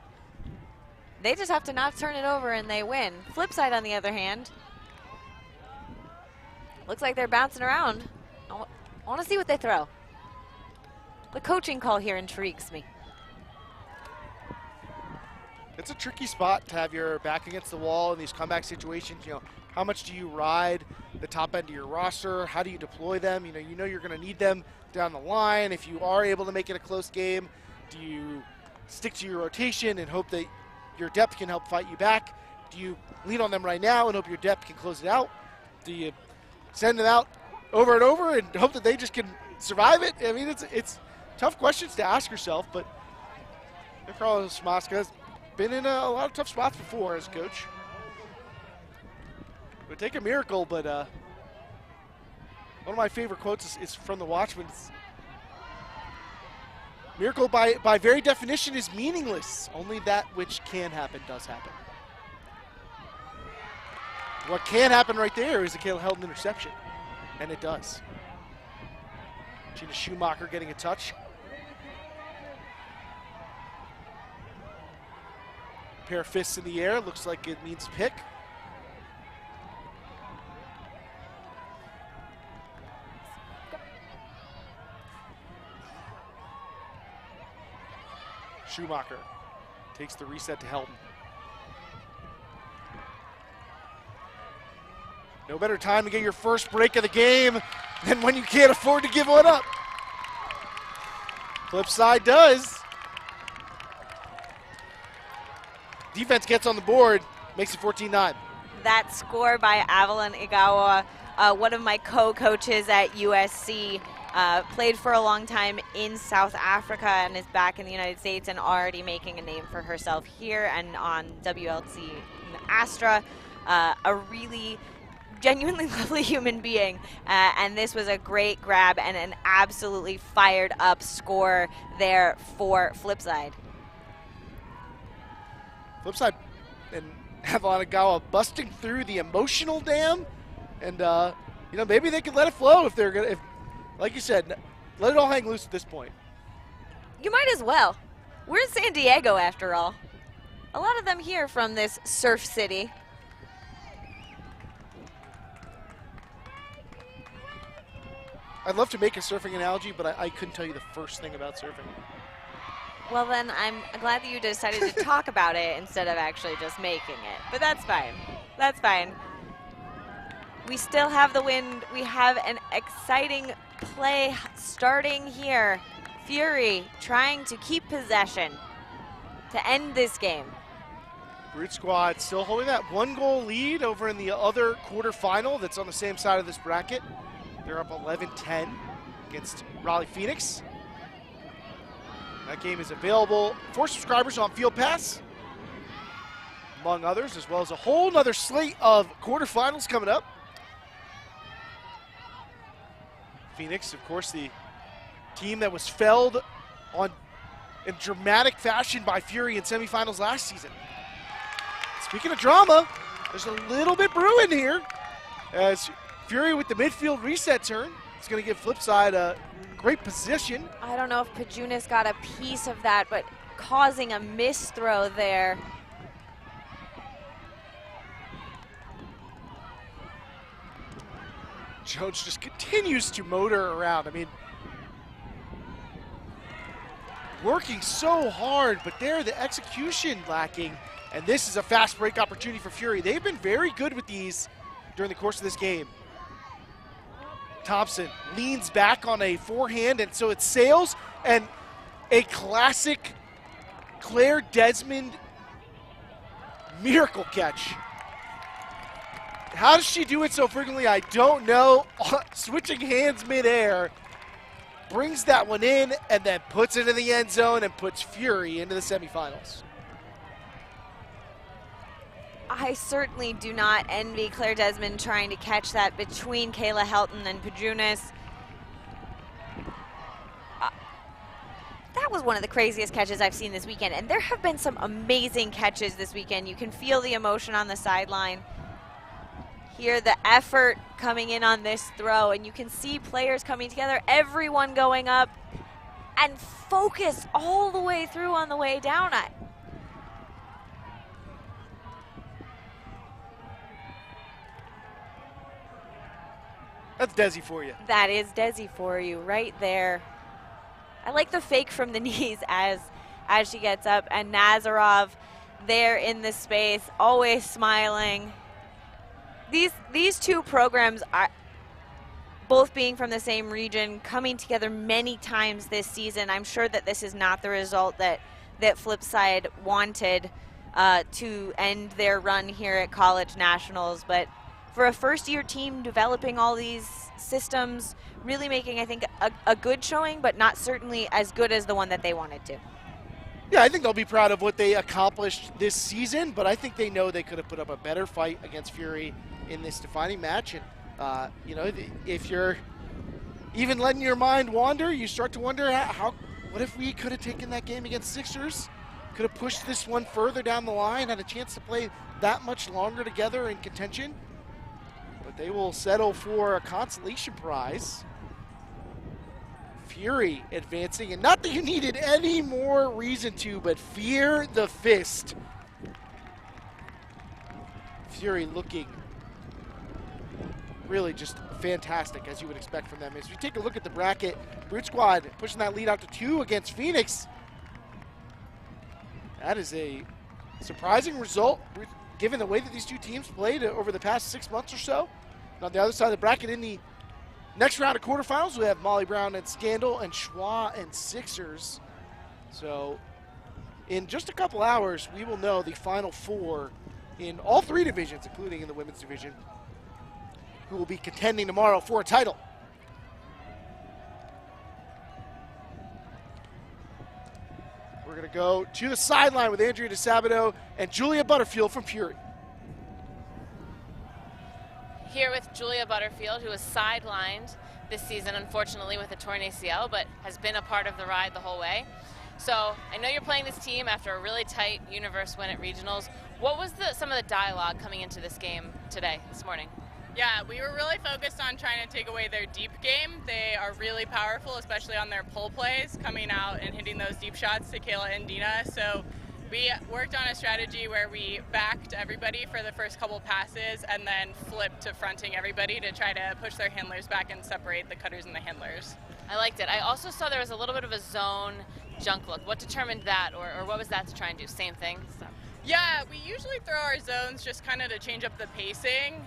They just have to not turn it over and they win. Flipside, on the other hand, looks like they're bouncing around. I want to see what they throw. The coaching call here intrigues me. It's a tricky spot to have your back against the wall in these comeback situations. You know, how much do you ride the top end of your roster? How do you deploy them? You know you're going to need them down the line. If you are able to make it a close game, do you stick to your rotation and hope that your depth can help fight you back? Do you lean on them right now and hope your depth can close it out? Do you send them out over and over and hope that they just can survive it? I mean, it's tough questions to ask yourself, but Carlos Smoska's been in a lot of tough spots before as coach. It would take a miracle, but one of my favorite quotes is from the Watchmen. Miracle by very definition is meaningless. Only that which can happen does happen. What can happen right there is a Kayla held an interception, and it does. Gina Schumacher getting a touch. Pair of fists in the air, looks like it means pick. Schumacher takes the reset to Helton. No better time to get your first break of the game than when you can't afford to give one up. Flipside does. Defense gets on the board, makes it 14-9. That score by Avalon Igawa, one of my co-coaches at USC, played for a long time in South Africa and is back in the United States and already making a name for herself here and on WLC Astra. A really genuinely lovely human being, and this was a great grab and an absolutely fired up score there for Flipside. Flipside and Avalon Igawa busting through the emotional dam, and you know, maybe they could let it flow if they're gonna. If, like you said, let it all hang loose at this point. You might as well. We're in San Diego after all. A lot of them here from this surf city. I'd love to make a surfing analogy, but I couldn't tell you the first thing about surfing. Well, then I'm glad that you decided to talk about it instead of actually just making it. But that's fine. That's fine. We still have the wind. We have an exciting play starting here. Fury trying to keep possession to end this game. Brute Squad still holding that 1-goal lead over in the other quarterfinal that's on the same side of this bracket. They're up 11-10 against Raleigh Phoenix. That game is available for subscribers on Field Pass, among others, as well as a whole nother slate of quarterfinals coming up. Phoenix, of course, the team that was felled in dramatic fashion by Fury in semifinals last season. Speaking of drama, there's a little bit brewing here as Fury with the midfield reset turn is going to give Flipside a great position. I don't know if Pajunas got a piece of that, but causing a misthrow there. Jones just continues to motor around. I mean, working so hard, but there the execution lacking. And this is a fast break opportunity for Fury. They've been very good with these during the course of this game. Thompson leans back on a forehand, and so it sails, and a classic Claire Desmond miracle catch. How does she do it so frequently? I don't know. Switching hands midair, brings that one in, and then puts it in the end zone and puts Fury into the semifinals. I certainly do not envy Claire Desmond trying to catch that between Kayla Helton and Pajunas. That was one of the craziest catches I've seen this weekend, and there have been some amazing catches this weekend. You can feel the emotion on the sideline. Hear the effort coming in on this throw, and you can see players coming together, everyone going up, and focus all the way through on the way down. That's Desi for you. That is Desi for you right there. I like the fake from the knees as she gets up, and Nazarov there in the space, always smiling. These two programs are both being from the same region, coming together many times this season. I'm sure that this is not the result that Flipside wanted to end their run here at College Nationals, but for a first-year team developing all these systems, really making, I think, a good showing, but not certainly as good as the one that they wanted to. Yeah, I think they'll be proud of what they accomplished this season, but I think they know they could have put up a better fight against Fury in this defining match. And, you know, if you're even letting your mind wander, you start to wonder, what if we could have taken that game against Sixers? Could have pushed this one further down the line, had a chance to play that much longer together in contention. But they will settle for a consolation prize. Fury advancing, and not that you needed any more reason to, but fear the fist. Fury looking really just fantastic, as you would expect from them. As we take a look at the bracket, Brute Squad pushing that lead out to 2 against Phoenix. That is a surprising result, given the way that these two teams played over the past 6 months or so. And on the other side of the bracket, in the next round of quarterfinals, we have Molly Brown and Scandal and Schwa and Sixers. So in just a couple hours, we will know the final 4 in all 3 divisions, including in the women's division, who will be contending tomorrow for a title. We're going to go to the sideline with Andrea DeSabato and Julia Butterfield from Fury. Here with Julia Butterfield, who was sidelined this season, unfortunately, with a torn ACL, but has been a part of the ride the whole way. So I know you're playing this team after a really tight Universe win at Regionals. What was some of the dialogue coming into this game today, this morning? Yeah, we were really focused on trying to take away their deep game. They are really powerful, especially on their pull plays, coming out and hitting those deep shots to Kayla and Dina. So we worked on a strategy where we backed everybody for the first couple passes and then flipped to fronting everybody to try to push their handlers back and separate the cutters and the handlers. I liked it. I also saw there was a little bit of a zone junk look. What determined that, or what was that to try and do? Same thing? Yeah, we usually throw our zones just kind of to change up the pacing.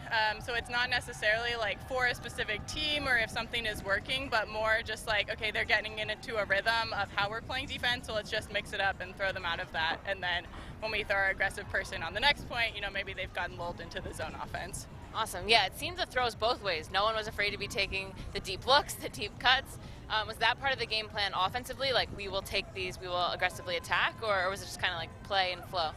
So it's not necessarily like for a specific team or if something is working, but more just like, okay, they're getting into a rhythm of how we're playing defense, so let's just mix it up and throw them out of that. And then when we throw our aggressive person on the next point, you know, maybe they've gotten lulled into the zone offense. Awesome. Yeah, it seems the throws both ways. No one was afraid to be taking the deep looks, the deep cuts. Was that part of the game plan offensively? Like, we will take these, we will aggressively attack, or was it just kind of like play and flow?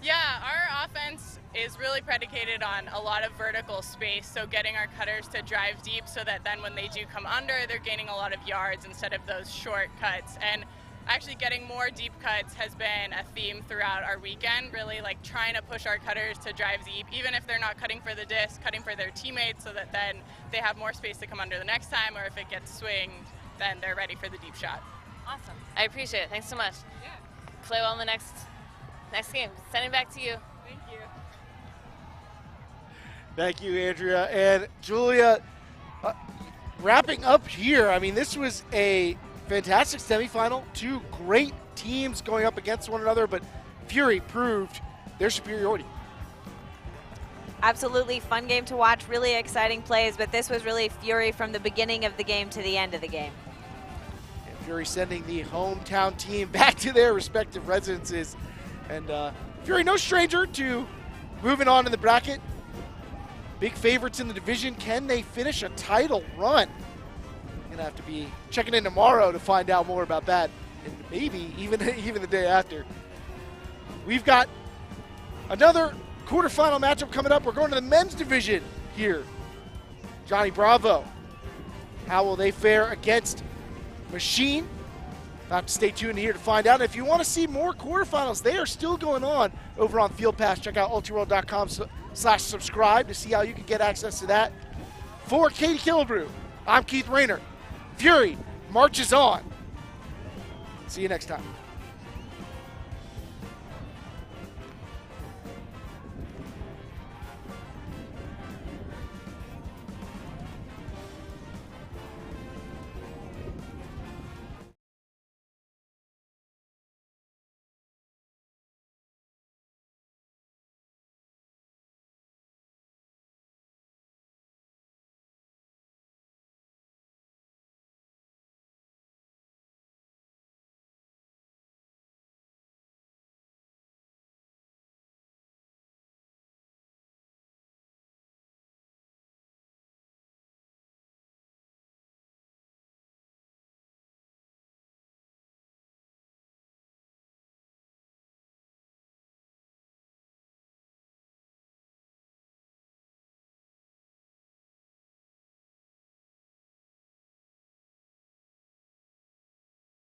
Yeah, our offense is really predicated on a lot of vertical space, so getting our cutters to drive deep so that then when they do come under, they're gaining a lot of yards instead of those short cuts. And actually getting more deep cuts has been a theme throughout our weekend, really like trying to push our cutters to drive deep, even if they're not cutting for the disc, cutting for their teammates so that then they have more space to come under the next time, or if it gets swinged, then they're ready for the deep shot. Awesome. I appreciate it. Thanks so much. Yeah. Play well in the next game. Sending back to you. Thank you. Thank you, Andrea. And Julia, wrapping up here, I mean, this was a fantastic semifinal. Two great teams going up against one another, but Fury proved their superiority. Absolutely fun game to watch, really exciting plays, but this was really Fury from the beginning of the game to the end of the game. And Fury sending the hometown team back to their respective residences. And Fury, no stranger to moving on in the bracket. Big favorites in the division. Can they finish a title run? Gonna have to be checking in tomorrow to find out more about that, and maybe even the day after. We've got another quarterfinal matchup coming up. We're going to the men's division here. Johnny Bravo. How will they fare against Machine? Have to stay tuned here to find out. And if you want to see more quarterfinals, they are still going on over on Field Pass. Check out ultiworld.com/subscribe to see how you can get access to that. For Katie Killebrew, I'm Keith Rayner. Fury marches on. See you next time.